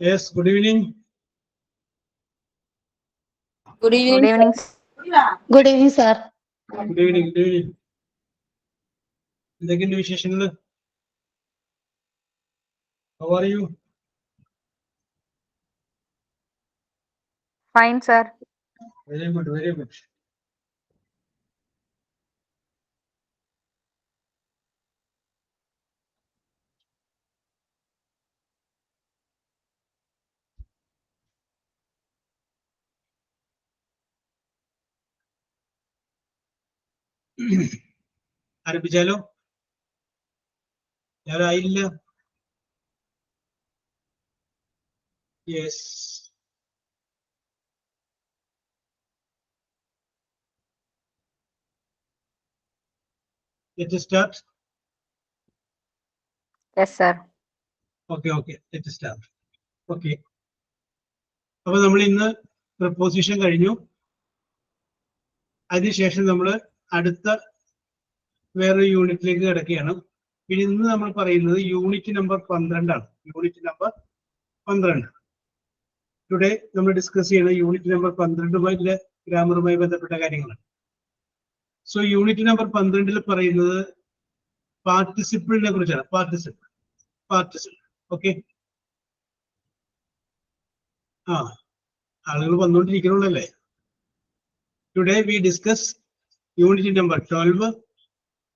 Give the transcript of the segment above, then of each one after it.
Yes, good evening. Good evening. Good evening. Good evening, sir. Good evening. Good evening. എന്തൊക്കെയുണ്ട് വിശേഷങ്ങൾ? How are you? Fine, sir. Very good, very good. ആരംഭിച്ചാലോ? ആരായില്ല? Yes. Let us start. Yes, sir. Okay, okay. Let us start. Okay. അപ്പൊ നമ്മൾ ഇന്ന് preposition കഴിഞ്ഞു. അതിനുശേഷം നമ്മൾ അടുത്ത വേറൊരു യൂണിറ്റിലേക്ക് കിടക്കുകയാണ്. പിന്നെ ഇന്ന് നമ്മൾ പറയുന്നത് യൂണിറ്റ് നമ്പർ 12 ആണ്. Unit number 12. ടുഡേ നമ്മൾ ഡിസ്കസ് ചെയ്യുന്ന യൂണിറ്റ് നമ്പർ 12 ഗ്രാമറുമായി ബന്ധപ്പെട്ട കാര്യങ്ങളാണ്. സോ യൂണിറ്റ് നമ്പർ 12 പറയുന്നത് പാർട്ടിസിപ്പിളിനെ കുറിച്ചാണ്. പാർട്ടിസിപ്പിൾ. ഓക്കെ. ആളുകൾ വന്നുകൊണ്ടിരിക്കണുള്ളല്ലേ? Today we discuss unit number 12.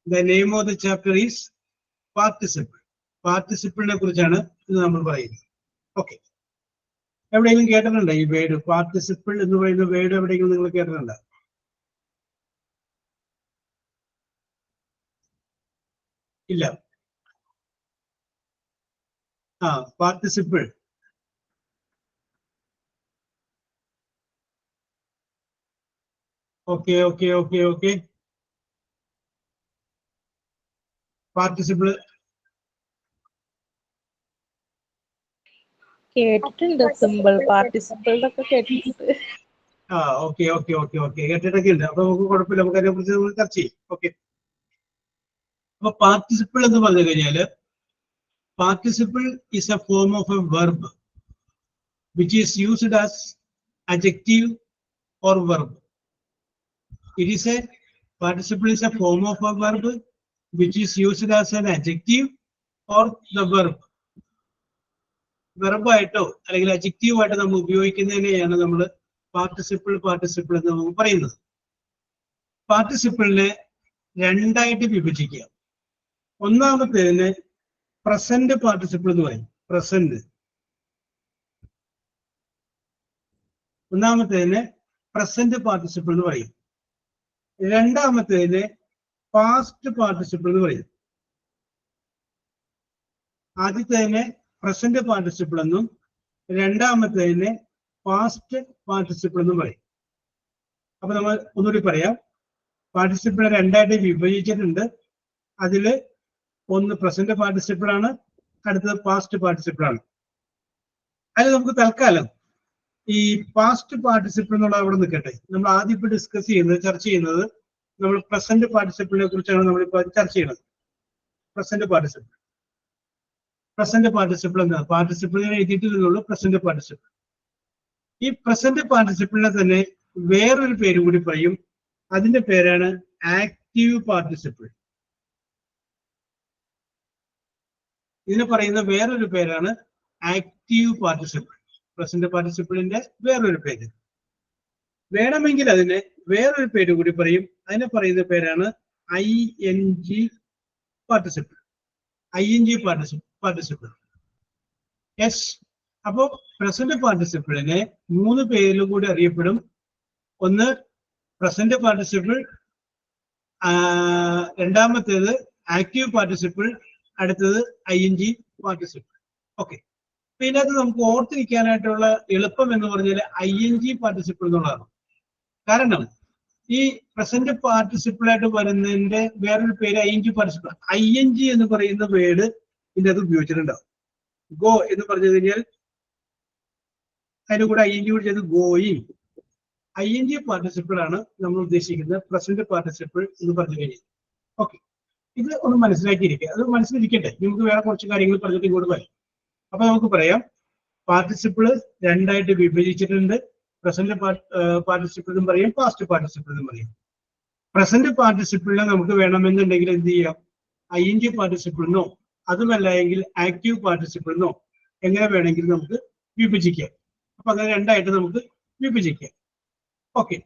The name of the chapter is participle. പാർട്ടിസിപ്പിളിനെ കുറിച്ചാണ് ഇന്ന് നമ്മൾ പറയുന്നത്. ഓക്കെ. എവിടെയെങ്കിലും കേട്ടിട്ടുണ്ടോ ഈ വേർഡ് പാർട്ടിസിപ്പിൾ എന്ന് പറയുന്ന വേർഡ്? എവിടെയെങ്കിലും നിങ്ങൾ കേട്ടിട്ടുണ്ടോ? ഇല്ല. Participle. Okay okay okay okay. Participle കേട്ടിട്ടുണ്ട്. സിമ്പിൾ പാർട്ടിസിപ്പിൾ ഒക്കെ കേട്ടിട്ടുണ്ട്. ഓക്കെ ഓക്കെ ഓക്കെ ഓക്കെ കേട്ടിട്ടൊക്കെ ഉണ്ട്. അപ്പൊ നമുക്ക് കുഴപ്പമില്ല, നമുക്ക് അതിനെ കുറിച്ച് നമ്മൾ ചർച്ച ചെയ്യും. ഓക്കെ. അപ്പൊ പാർട്ടിസിപ്പിൾ എന്ന് പറഞ്ഞു കഴിഞ്ഞാല് participle is a form of a verb which is used as adjective or verb. It is a participle is a form of a verb which is used as an adjective or the verb. Verb ആയിട്ടോ അല്ലെങ്കിൽ adjective ആയിട്ടോ നമ്മൾ ഉപയോഗിക്കുന്നതിനെയാണ് നമ്മൾ participle എന്ന് നമ്മൾ പറയുന്നത്. പാർട്ടിസിപ്പിളിനെ രണ്ടായിട്ട് വിഭജിക്കുക. ഒന്നാമത്തേതിന് പ്രസന്റ് പാർട്ടിസിപ്പിൾ എന്ന് പറയും. ഒന്നാമത്തേതിന് പ്രസന്റ് പാർട്ടിസിപ്പിൾ എന്ന് പറയും. രണ്ടാമത്തേതിന് പാസ്റ്റ് പാർട്ടിസിപ്പിൾ എന്ന് പറയും. ആദ്യത്തേതിനെ പ്രസന്റ് പാർട്ടിസിപ്പിൾ എന്നും രണ്ടാമത്തേതിനെ പാസ്റ്റ് പാർട്ടിസിപ്പിൾ എന്നും പറയും. അപ്പൊ നമ്മൾ ഒന്നുകൂടി പറയാം. പാർട്ടിസിപ്പിൾ രണ്ടായിട്ട് വിഭജിച്ചിട്ടുണ്ട്. അതില് ഒന്ന് പ്രസന്റ് പാർട്ടിസിപ്പിൾ ആണ്, അടുത്തത് പാസ്റ്റ് പാർട്ടിസിപ്പിൾ ആണ്. അതിൽ നമുക്ക് തൽക്കാലം ഈ പാസ്റ്റ് പാർട്ടിസിപ്പിൾ എന്നുള്ള അവിടെ നിൽക്കട്ടെ. നമ്മൾ ആദ്യം ഇപ്പൊ ചർച്ച ചെയ്യുന്നത് നമ്മൾ പ്രസന്റ് പാർട്ടിസിപ്പിളിനെ കുറിച്ചാണ് നമ്മളിപ്പോ ചർച്ച ചെയ്യുന്നത്. പ്രസന്റ് പാർട്ടിസിപ്പിൾ എന്താണ്? പാർട്ടിസിപ്പിളിനെ എഴുതിയിട്ടില്ലുള്ളൂ. Present participle. ഈ പ്രസന്റ് പാർട്ടിസിപ്പിളിനെ തന്നെ വേറൊരു പേര് കൂടി പറയും. അതിന്റെ പേരാണ് ആക്റ്റീവ് പാർട്ടിസിപ്പിൾ. ഇതിന് പറയുന്ന വേറൊരു പേരാണ് ആക്റ്റീവ് പാർട്ടിസിപ്പിൾ. പ്രസന്റ് പാർട്ടിസിപ്പിളിന്റെ വേറൊരു പേര്. വേണമെങ്കിൽ അതിന് വേറൊരു പേര് കൂടി പറയും. അതിനെ പറയുന്ന പേരാണ് ING പാർട്ടിസിപ്പിൾ. പാർട്ടിസിപ്പിൾ. യെസ്. അപ്പോ പ്രസന്റ് പാർട്ടിസിപ്പിളിനെ 3 പേരിലും കൂടി അറിയപ്പെടും. ഒന്ന് പ്രസന്റ് പാർട്ടിസിപ്പിൾ, രണ്ടാമത്തേത് ആക്റ്റീവ് പാർട്ടിസിപ്പിൾ, അടുത്തത് ING പാർട്ടിസിപ്പിൾ. ഓക്കെ. ഇതിനകത്ത് നമുക്ക് ഓർത്തിരിക്കാനായിട്ടുള്ള എളുപ്പം എന്ന് പറഞ്ഞാൽ ING പാർട്ടിസിപ്പിൾ എന്നുള്ളതാണ്. കാരണം ഈ പ്രസന്റ് പാർട്ടിസിപ്പിൾ ആയിട്ട് വരുന്നതിന്റെ വേറൊരു പേര് ING പാർട്ടിസിപ്പിൾ. ING എന്ന് പറയുന്ന വേർഡ് ഇതിന്റെ അത് ഉപയോഗിച്ചിട്ടുണ്ടാവും. ഗോ എന്ന് പറഞ്ഞു കഴിഞ്ഞാൽ അതിന്റെ കൂടെ ING കൂടി ചെയ്ത് ഗോയിങ്. ING പാർട്ടിസിപ്പിൾ ആണ് നമ്മൾ ഉദ്ദേശിക്കുന്നത് പ്രസന്റ് പാർട്ടിസിപ്പിൾ എന്ന് പറഞ്ഞു കഴിഞ്ഞാൽ. ഓക്കെ. ഇത് ഒന്ന് മനസ്സിലാക്കിയിരിക്കുക. അത് മനസ്സിലിരിക്കട്ടെ. നമുക്ക് വേറെ കുറച്ച് കാര്യങ്ങൾ പറഞ്ഞിട്ട് ഇങ്ങോട്ട് വരാം. അപ്പൊ നമുക്ക് പറയാം പാർട്ടിസിപ്പിൾ രണ്ടായിട്ട് വിഭജിച്ചിട്ടുണ്ട്. പ്രസന്റ് പാർട്ടിസിപ്പിൾ എന്നും പറയും, പാസ്റ്റ് പാർട്ടിസിപ്പിൾ എന്നും പറയും. പ്രസന്റ് പാർട്ടിസിപ്പിളിനെ നമുക്ക് വേണമെന്നുണ്ടെങ്കിൽ എന്ത് ചെയ്യാം? ING പാർട്ടിസിപ്പിളിനോ അതുമല്ല എങ്കിൽ ആക്റ്റീവ് പാർട്ടിസിപ്പിളിനോ എങ്ങനെ വേണമെങ്കിലും നമുക്ക് വിഭജിക്കാം. അപ്പൊ അങ്ങനെ രണ്ടായിട്ട് നമുക്ക് വിഭജിക്കാം. ഓക്കെ,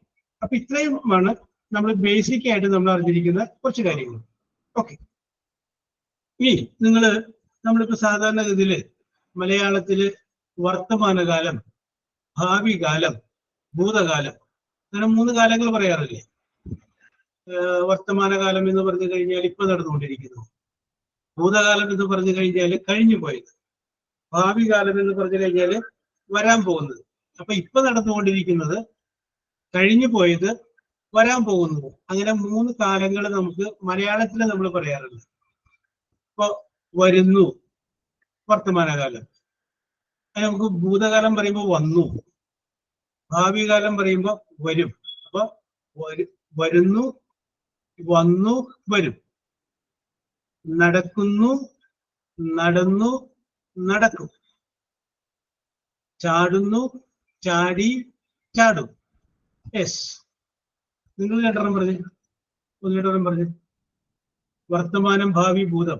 അപ്പൊ ഇത്രയുമാണ് നമ്മൾ ബേസിക് ആയിട്ട് നമ്മൾ അറിഞ്ഞിരിക്കുന്ന കുറച്ച് കാര്യങ്ങൾ. ഓക്കെ, ഇനി നമ്മളിപ്പോ സാധാരണഗതിയില് മലയാളത്തില് വർത്തമാനകാലം, ഭാവി കാലം, ഭൂതകാലം, അങ്ങനെ 3 കാലങ്ങൾ പറയാറില്ലേ? വർത്തമാനകാലം എന്ന് പറഞ്ഞു കഴിഞ്ഞാൽ ഇപ്പൊ നടന്നുകൊണ്ടിരിക്കുന്നു, ഭൂതകാലം എന്ന് പറഞ്ഞു കഴിഞ്ഞാൽ കഴിഞ്ഞു പോയത്, ഭാവി കാലം എന്ന് പറഞ്ഞു കഴിഞ്ഞാൽ വരാൻ പോകുന്നത്. അപ്പൊ ഇപ്പൊ നടന്നുകൊണ്ടിരിക്കുന്നത്, കഴിഞ്ഞു പോയത്, വരാൻ പോകുന്നത്, അങ്ങനെ 3 കാലങ്ങൾ നമുക്ക് മലയാളത്തിൽ നമ്മൾ പറയാറുണ്ട്. ഇപ്പൊ വരുന്നു വർത്തമാനകാലം, നമുക്ക് ഭൂതകാലം പറയുമ്പോൾ വന്നു, ഭാവി കാലം പറയുമ്പോൾ വരും. അപ്പൊ വരുന്നു, വന്നു, വരും. നടക്കുന്നു, നടന്നു, നടക്കും. ചാടുന്നു, ചാടി, ചാടും. യെസ്, നിങ്ങൾ രണ്ടെണ്ണം പറഞ്ഞു, ഒന്നിട്ടെണ്ണം പറഞ്ഞു. വർത്തമാനം, ഭാവി, ഭൂതം.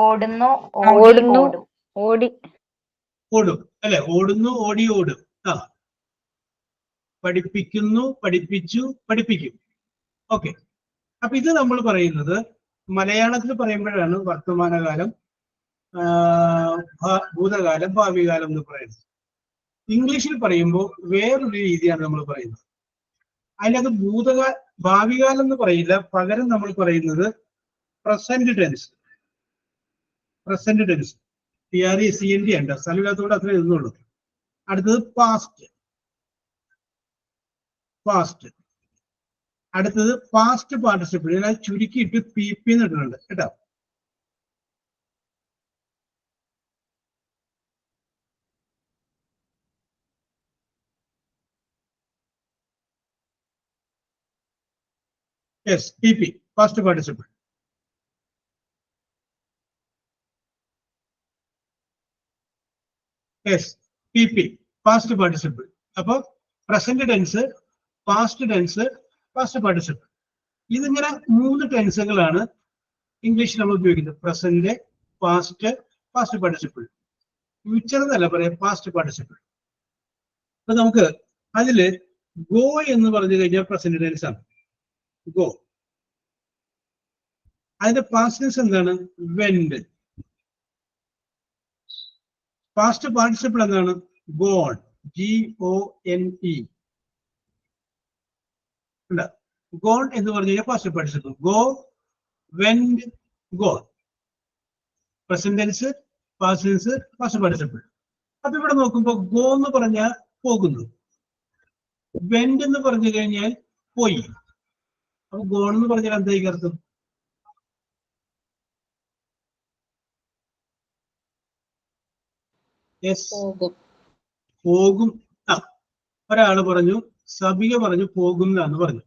ഓടുന്നു, ഓടുന്നു, ഓടും. ഓടി. ഓടും അല്ലെ? ഓടുന്നു, ഓടി, ഓടും. ആ, പഠിപ്പിക്കുന്നു, പഠിപ്പിച്ചു, പഠിപ്പിക്കും. ഓക്കെ, അപ്പൊ ഇത് നമ്മൾ പറയുന്നത് മലയാളത്തിൽ പറയുമ്പോഴാണ് വർത്തമാനകാലം, ഭൂതകാലം, ഭാവി കാലം എന്ന് പറയുന്നത്. ഇംഗ്ലീഷിൽ പറയുമ്പോൾ വേറൊരു രീതിയാണ് നമ്മൾ പറയുന്നത്. അതിനകത്ത് ഭാവി കാലം എന്ന് പറയില്ല, പകരം നമ്മൾ പറയുന്നത് present tense. Present tense, PRESENT ഉണ്ട്, സ്ഥലമില്ലാത്തതുകൊണ്ട് അത്ര എഴുതുന്നുള്ളൂ. അടുത്തത് പാസ്റ്റ്. പാസ്റ്റ്. അടുത്തത് പാസ്റ്റ് പാർട്ടിസിപ്പിൾ. ഞാൻ ചുരുക്കിയിട്ട് PP എന്ന് ഇട്ടിട്ടുണ്ട് കേട്ടോ. Yes, PP, past participle. Yes, PP, past participle. അപ്പൊ present tense, past tense, past participle. ഇതിങ്ങനെ 3 ടെൻസുകളാണ് ഇംഗ്ലീഷിൽ നമ്മൾ ഉപയോഗിക്കുന്നത്. Present, past, past participle. Future എന്നല്ല പറയാം, പാസ്റ്റ് പാർട്ടിസിപ്പിൾ. അപ്പൊ നമുക്ക് അതില് ഗോ എന്ന് പറഞ്ഞു കഴിഞ്ഞാൽ പ്രസന്റ് ടെൻസ് ആണ്. ഗോ. അതിന്റെ പാസ്റ്റ് ടെൻസ് എന്താണ്? വെന്റ്. പാസ്റ്റ് പാർട്ടിസിപ്പിൾ എന്താണ്? ഗോൺ. GONE. ഗോൺ എന്ന് പറഞ്ഞു കഴിഞ്ഞാൽ past participle. Go, went, gone. Present tense, past tense, past participle. അപ്പൊ ഇവിടെ നോക്കുമ്പോ ഗോ എന്ന് പറഞ്ഞാൽ പോകുന്നു, വെന്റ് എന്ന് പറഞ്ഞു കഴിഞ്ഞാൽ പോയി. അപ്പൊ ഗോൺ എന്ന് പറഞ്ഞാൽ എന്തായിരിക്കും അർത്ഥം? യെസ്, പോകും. ആ, ഒരാള് പറഞ്ഞു, സബിക പറഞ്ഞു പോകും എന്ന് പറഞ്ഞു.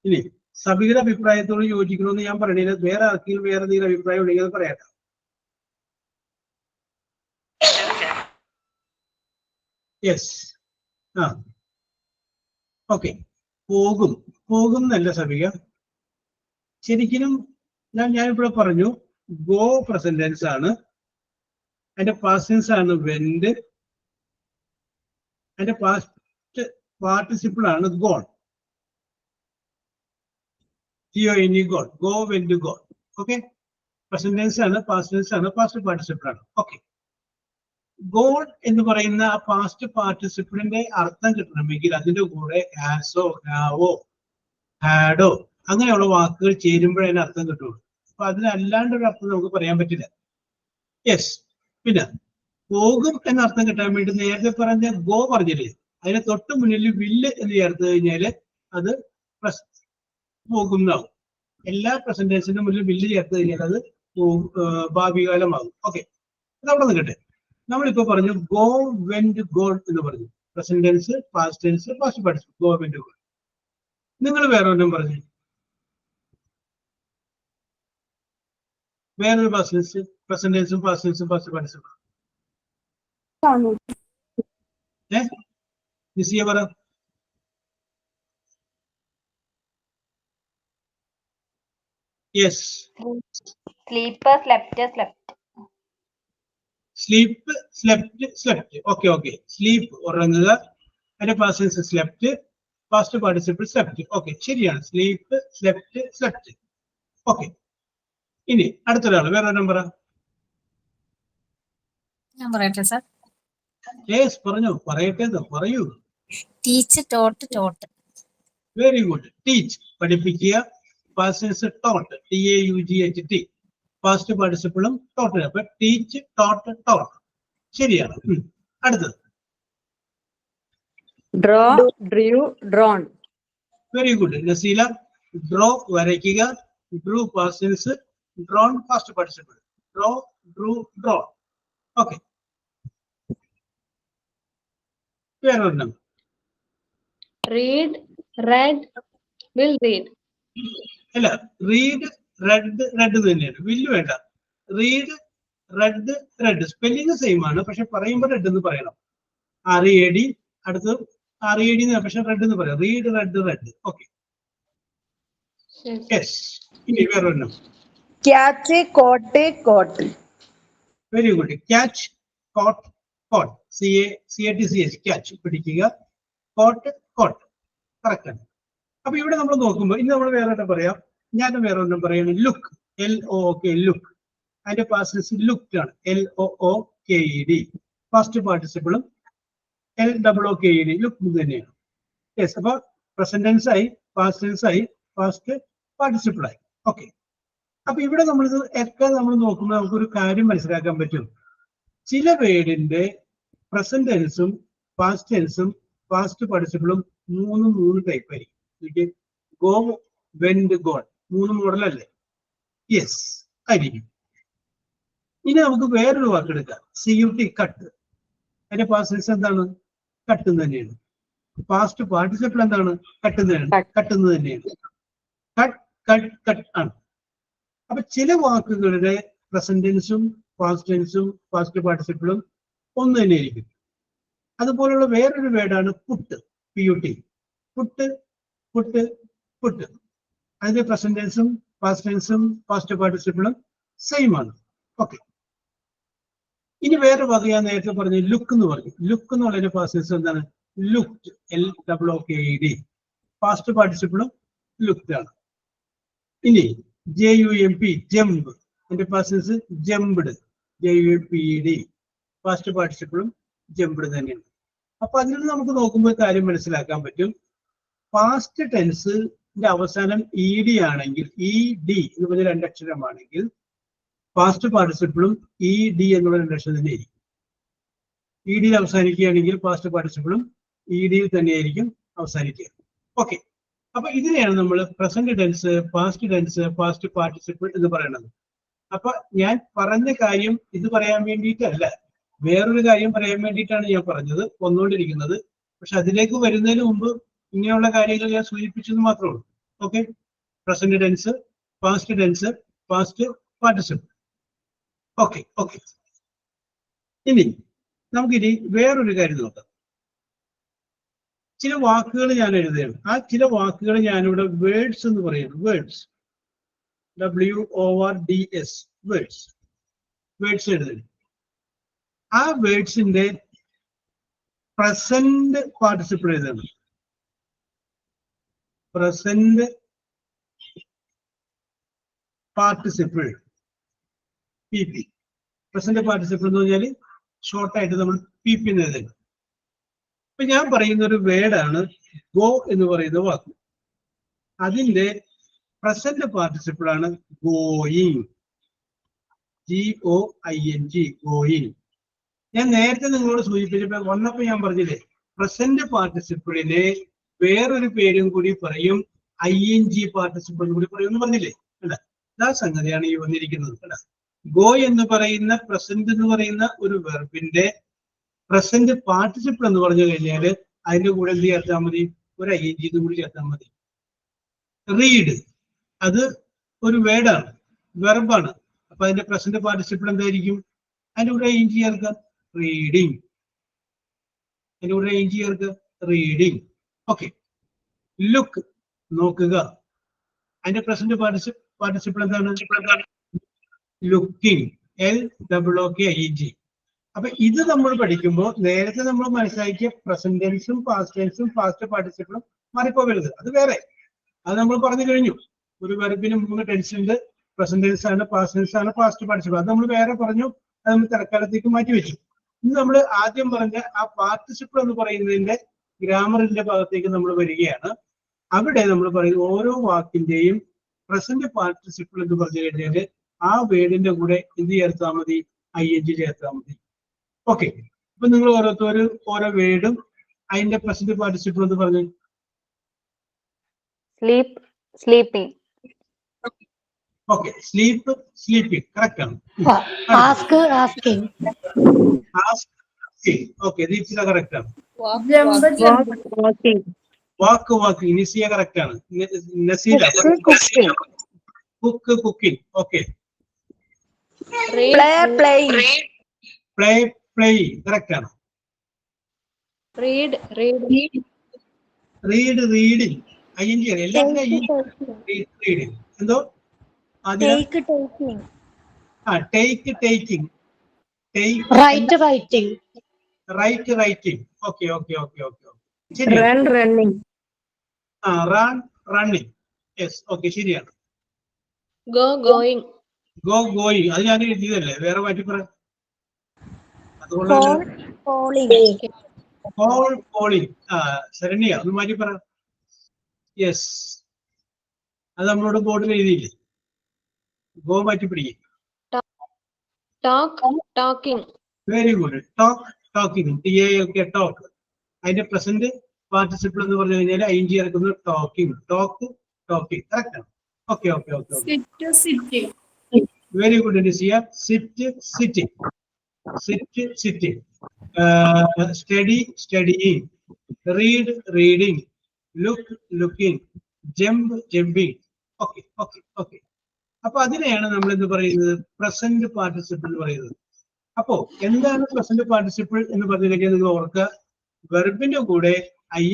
ഇനി സബികയുടെ അഭിപ്രായത്തോട് യോജിക്കണമെന്ന് ഞാൻ പറയണില്ല. വേറെ ആർക്കെങ്കിലും വേറെ എന്തെങ്കിലും അഭിപ്രായം ഉണ്ടെങ്കിൽ അത് പറയാം. യെസ്, ആ, ഓക്കെ. പോകും, പോകും എന്നല്ല സബിക. ശരിക്കും ഞാനിവിടെ പറഞ്ഞു ഗോ പ്രസന്റ് ടെൻസ് ആണ്, അതിന്റെ പാസ്റ്റ് ടെൻസ് ആണ് വെന്റ്, അതിന്റെ പാസ്റ്റ് പാർട്ടിസിപ്പിൾ ആണ് gone. GONE, gone. Go, went, gone. Okay, present tense ആണ്, പാസ്റ്റ് ടെൻസ് ആണ്, പാസ്റ്റ് പാർട്ടിസിപ്പിൾ ആണ്. ഓക്കെ, ഗോൺ എന്ന് പറയുന്ന ആ പാസ്റ്റ് പാർട്ടിസിപ്പിളിന്റെ അർത്ഥം കിട്ടണമെങ്കിൽ അതിന്റെ കൂടെ ഹാസോ, ഹാവോ, ഹാഡോ അങ്ങനെയുള്ള വാക്കുകൾ ചേരുമ്പോഴേ അതിന് അർത്ഥം കിട്ടുള്ളൂ. അപ്പൊ അതിനല്ലാണ്ട് ഒരു അർത്ഥം നമുക്ക് പറയാൻ പറ്റില്ല. യെസ്, പിന്നെ പോകും എന്ന അർത്ഥം കിട്ടാൻ വേണ്ടി നേരത്തെ പറഞ്ഞ ഗോ പറഞ്ഞില്ലേ, അതിന് തൊട്ട് മുന്നിൽ വില്ല് എന്ന് ചേർത്ത് കഴിഞ്ഞാൽ അത് പോകും എന്നാവും. എല്ലാ പ്രസന്റേഷനും മുന്നിൽ വില്ല് ചേർത്ത് കഴിഞ്ഞാൽ അത് ഭാവി കാലമാകും. ഓക്കെ, അതവിടെ നിൽക്കട്ടെ. നമ്മളിപ്പോ പറഞ്ഞു ഗോ, വെന്റ്, ഗോൺ എന്ന് പറഞ്ഞു. Present tense, past tense, past participle, go, went, gone. നിങ്ങൾ വേറെ ഒന്നും പറഞ്ഞു? വേറൊരു പാസ്റ്റ് പ്രസന്റ് ടെൻസും പാസ്റ്റ് ടെൻസും പാസ്റ്റ് പാർട്ടിസിപ്പിൾ നിസിയ പറ. Yes. Sleep, slept, slept. Sleep, slept, slept. Okay okay. Sleep ഉറങ്ങുക, അതിന്റെ past tense slept, past participle slept. Okay, ശരിയാണ്. Sleep, slept, slept. ഓക്കെ. ഇനി അടുത്തൊരാള് വേറെ നമ്പർ. ഞാൻ പറയട്ടെ സാർ. യെസ്, പറഞ്ഞു. പറയട്ടെ, പറയൂ. Teach, taught, taught. Very good. Teach പഠിപ്പിക്കുക, past tense taught, TAUGHT. Past പാർട്ടിസിപ്പിളും ടോട്ട്. അപ്പൊ ടീച്ച്, ടോട്ട്, ടോട്ട്. ശരിയാണ്. അടുത്തത് draw, drew, drawn. Very good Naseela. Draw വരയ്ക്കുക, drew past tense, drawn past participle. Draw, drew, drawn. Okay. വേറെ ഒരെണ്ണം. Read, read, will read. അല്ല, read, red, read തന്നെയാണ്. Will വേണ്ട. Read, red, read. Spelling same ആണ്, പക്ഷെ പറയുമ്പോൾ റെഡ് എന്ന് പറയണം. RED. അടുത്ത് RED, പക്ഷെ റെഡ് എന്ന് പറയാം. Read, red, red. Okay. Yes. ഇനി വേറെ ഒരെണ്ണം. Catch, caught, caught. Very good. Catch, caught, caught. CATCH. Catch പിടിക്കുക, കോട്ട്, കോട്ട്. കറക്റ്റ് ആണ്. അപ്പൊ ഇവിടെ നമ്മൾ നോക്കുമ്പോൾ ഇന്ന് നമ്മൾ വേറെ പറയാം. ഞാൻ വേറെ ഒന്നും പറയുന്നത് ലുക്ക്, LOOK, ലുക്ക്. അതിന്റെ പാസ്റ്റ് ലുക്ഡ് ആണ്, LOOKED. ഫസ്റ്റ് പാർട്ടിസിപ്പിളും LOOKED, ലുക്ക് തന്നെയാണ്. യെസ്. അപ്പൊ പ്രസന്റ് ടെൻസ് ആയി, പാസ്റ്റ് ടെൻസ് ആയി, പാസ്റ്റ് പാർട്ടിസിപ്പിൾ ആയി. ഓക്കെ. അപ്പൊ ഇവിടെ നമ്മളിത് ഒക്കെ നമ്മൾ നോക്കുമ്പോൾ നമുക്കൊരു കാര്യം മനസ്സിലാക്കാൻ പറ്റും. ചില വേർഡിന്റെ പ്രസന്റ് ടെൻസും പാസ്റ്റ് ടെൻസും പാസ്റ്റ് പാർട്ടിസിപ്പിളും മൂന്ന് ടൈപ്പ് ആയിരിക്കും. Go, went, gone. 3 മോഡലല്ലേ? യെസ്, ആയിരിക്കും. ഇനി നമുക്ക് വേറൊരു വാക്കെടുക്കാം. CUT, cut. അതിന്റെ പാസ്റ്റ് ടെൻസ് എന്താണ്? കട്ടുന്നത് തന്നെയാണ്. പാസ്റ്റ് പാർട്ടിസിപ്പിൾ എന്താണ്? കട്ടുന്നത് തന്നെയാണ്. കട്ട്, കട്ട്, കട്ട് ആണ്. അപ്പൊ ചില വാക്കുകളുടെ പ്രസന്റ് ടെൻസും പാസ്റ്റ് ടെൻസും പാസ്റ്റ് പാർട്ടിസിപ്പിളും ഒന്ന് തന്നെയായിരിക്കും. അതുപോലുള്ള വേറൊരു വേർഡാണ് പുട്ട്, PUT. പുട്ട്, പുട്ട്, പുട്ട്. അതിന്റെ പ്രസന്റ് ടെൻസും പാസ്റ്റ് ടെൻസും പാസ്റ്റ് പാർട്ടിസിപ്പിളും സെയിം ആണ്. ഓക്കെ. ഇനി വേറെ വാക്ക് ഞാൻ നേരത്തെ പറഞ്ഞു, ലുക്ക് എന്ന് പറഞ്ഞു. ലുക്ക് എന്നുള്ളതിന്റെ പാസ്റ്റ് ടെൻസ് എന്താണ്? Looked, LOOKED. പാസ്റ്റ് പാർട്ടിസിപ്പിളും ലുക്ഡ് ആണ്. ഇനി JUMP, ജമ്പ്. അതിന്റെ past tense jumped, JUMPED. Past പാർട്ടിസിപ്പിളും ജംപ്ഡ് തന്നെയാണ്. അപ്പൊ അതിൽ നിന്ന് നമുക്ക് നോക്കുമ്പോൾ കാര്യം മനസ്സിലാക്കാൻ പറ്റും. പാസ്റ്റ് ടെൻസിന്റെ അവസാനം ED ആണെങ്കിൽ, ED എന്ന് പറഞ്ഞ 2 അക്ഷരമാണെങ്കിൽ പാസ്റ്റ് പാർട്ടിസിപ്പിളും ED എന്നുള്ള 2 അക്ഷരം തന്നെയായിരിക്കും. ED അവസാനിക്കുകയാണെങ്കിൽ പാസ്റ്റ് പാർട്ടിസിപ്പിളും ED തന്നെയായിരിക്കും അവസാനിക്കുക. ഓക്കെ. അപ്പൊ ഇതിനെയാണ് നമ്മൾ present tense, past tense, past participle എന്ന് പറയുന്നത്. അപ്പൊ ഞാൻ പറഞ്ഞ കാര്യം ഇത് പറയാൻ വേണ്ടിയിട്ടല്ല, വേറൊരു കാര്യം പറയാൻ വേണ്ടിയിട്ടാണ് ഞാൻ പറഞ്ഞത്, വന്നുകൊണ്ടിരിക്കുന്നത്. പക്ഷെ അതിലേക്ക് വരുന്നതിന് മുമ്പ് ഇങ്ങനെയുള്ള കാര്യങ്ങൾ ഞാൻ സൂചിപ്പിച്ചെന്ന് മാത്രമേ ഉള്ളൂ. Okay. Present tense, past tense, past participle. Okay okay. ഇനി നമുക്കിനി വേറൊരു കാര്യം നോക്കാം. ചില വാക്കുകൾ ഞാൻ എഴുതുകയാണ്. ആ ചില വാക്കുകൾ ഞാനിവിടെ വേർഡ്സ് എന്ന് പറയുന്നു. Words, WORDS, words. വേർഡ്സ് എഴുതുന്നു. ആ വേർഡ്സിന്റെ പ്രസന്റ് പാർട്ടിസിപ്പിൾ എഴുതണം. Present participle, PP. Present participle എന്ന് പറഞ്ഞാൽ ഷോർട്ടായിട്ട് നമ്മൾ PP എന്ന് എഴുതണം. ഇപ്പൊ ഞാൻ പറയുന്ന ഒരു വേർഡാണ് ഗോ എന്ന് പറയുന്ന വാക്ക്. അതിന്റെ പ്രസന്റ് പാർട്ടിസിപ്പിൾ ആണ് ഗോയിങ്, GOING, ഗോയിങ്. ഞാൻ നേരത്തെ നിങ്ങളോട് സൂചിപ്പിച്ചപ്പോ വന്നപ്പോ ഞാൻ പറഞ്ഞില്ലേ, പ്രസന്റ് പാർട്ടിസിപ്പിളിനെ വേറൊരു പേരും കൂടി പറയും, ING പാർട്ടിസിപ്പിൾ കൂടി പറയും എന്ന് പറഞ്ഞില്ലേ? അല്ല, ആ സംഗതിയാണ് ഈ വന്നിരിക്കുന്നത്. അല്ല, ഗോ എന്ന് പറയുന്ന പ്രസന്റ് എന്ന് പറയുന്ന ഒരു വെർബിന്റെ പ്രസന്റ് പാർട്ടിസിപ്പിൾ എന്ന് പറഞ്ഞു കഴിഞ്ഞാൽ അതിന്റെ കൂടെ എന്ത് ചേർത്താൽ മതി? ഒരു ING കൂടി ചേർത്താൽ മതി. റീഡ്, അത് ഒരു വേർഡാണ്, വെർബാണ്. അപ്പൊ അതിന്റെ പ്രസന്റ് പാർട്ടിസിപ്പിൾ എന്തായിരിക്കും? അതിന്റെ കൂടെ ing ചേർക്കുക, റീഡിങ്. അതിന്റെ കൂടെ ing ചേർക്കുക, റീഡിങ്. ഓക്കെ. ലുക്ക്, നോക്കുക. അതിന്റെ പ്രസന്റ് പാർട്ടിസിപ്പിൾ എന്താണ്? Looking, LOOKING. അപ്പൊ ഇത് നമ്മൾ പഠിക്കുമ്പോൾ നേരത്തെ നമ്മൾ മനസ്സിലാക്കിയ പ്രസന്റ് ടെൻസും പാസ്റ്റ് ടെൻസും പാസ്റ്റ് പാർട്ടിസിപ്പിളും മാറിപ്പോകരുത്. അത് വേറെ, അത് നമ്മൾ പറഞ്ഞു കഴിഞ്ഞു. ഒരു വെർബിന് 3 ടെൻസ് ഉണ്ട്. പ്രസന്റ് ടെൻസ് ആണ്, പാസ്റ്റ് ടെൻസ് ആണ്, പാസ്റ്റ് പാർട്ടിസിപ്പിൾ. അത് നമ്മൾ വേറെ പറഞ്ഞു, അത് നമ്മൾ തൽക്കാലത്തേക്ക് മാറ്റി വെച്ചു. ഇന്ന് നമ്മൾ ആദ്യം പറഞ്ഞ ആ പാർട്ടിസിപ്പിൾ എന്ന് പറയുന്നതിന്റെ ഗ്രാമറിന്റെ ഭാഗത്തേക്ക് നമ്മൾ വരികയാണ്. അവിടെ നമ്മൾ പറയുന്ന ഓരോ വാക്കിന്റെയും പ്രസന്റ് പാർട്ടിസിപ്പിൾ എന്ന് പറഞ്ഞു കഴിഞ്ഞാല് ആ വേർഡിന്റെ കൂടെ എന്ത് ചേർത്താൽ മതി? ing ചേർത്താൽ മതി. ഓക്കെ. അപ്പൊ നിങ്ങൾ ഓരോരുത്തരും ഓരോ വേർഡും അതിന്റെ പ്രസന്റ് പാർട്ടിസിപ്പിൾ എന്ന് പറഞ്ഞു. Sleep, sleeping. Okay. Sleep, sleeping. Correct ആണ്. Ask, asking. Okay. Deepika correct ആണ്. Walk, walking. Walk, walking. Nisiya correct ആണ്. Naseela Cooking. Cook, cooking. Okay. playing, play, playing. Correct ആണ്. Read, read, reading. ing എല്ലാത്തിനും റീഡിങ്. എന്തോ Take taking. Take, taking. Write, writing. Write, writing. Okay, okay, okay, okay. ശരി. run, running. Run, running. Yes. Okay, ശരിയാണ്. Go, going. Go, going. അത് ഞാൻ എഴുതിയതല്ലേ, വേറെ മാറ്റി പറ. അതുകൊണ്ട് Falling. Call, calling. ശരണ്യ ഒന്ന് മാറ്റി പറ. യെസ്, അത് നമ്മളോട് ബോർഡിൽ എഴുതിയില്ലേ? ഗോ മാറ്റി പിടിക്കും. Talk, talking. Very good. Talk, talking. ഒക്കെ ടോക്ക്. അതിന്റെ പ്രസന്റ് പാർട്ടിസിപ്പിൾ എന്ന് പറഞ്ഞു കഴിഞ്ഞാൽ ing ഇറക്കുന്നത് ടോക്കിംഗ്. Talk, talking. കറക്റ്റ് ആണ്. Okay, okay, okay. Sitting. Very good Nisiya. Sit, sitting. Sit, sitting. Study, studying. Read, reading. Look, looking. Jump, jumping. Okay, okay, okay. അപ്പൊ അതിനെയാണ് നമ്മൾ എന്ത് പറയുന്നത്? പ്രസന്റ് പാർട്ടിസിപ്പിൾ എന്ന് പറയുന്നത്. അപ്പോ എന്താണ് പ്രസന്റ് പാർട്ടിസിപ്പിൾ എന്ന് പറഞ്ഞു കഴിഞ്ഞാൽ നിങ്ങൾ ഓർക്കുക, വെർബിന്റെ കൂടെ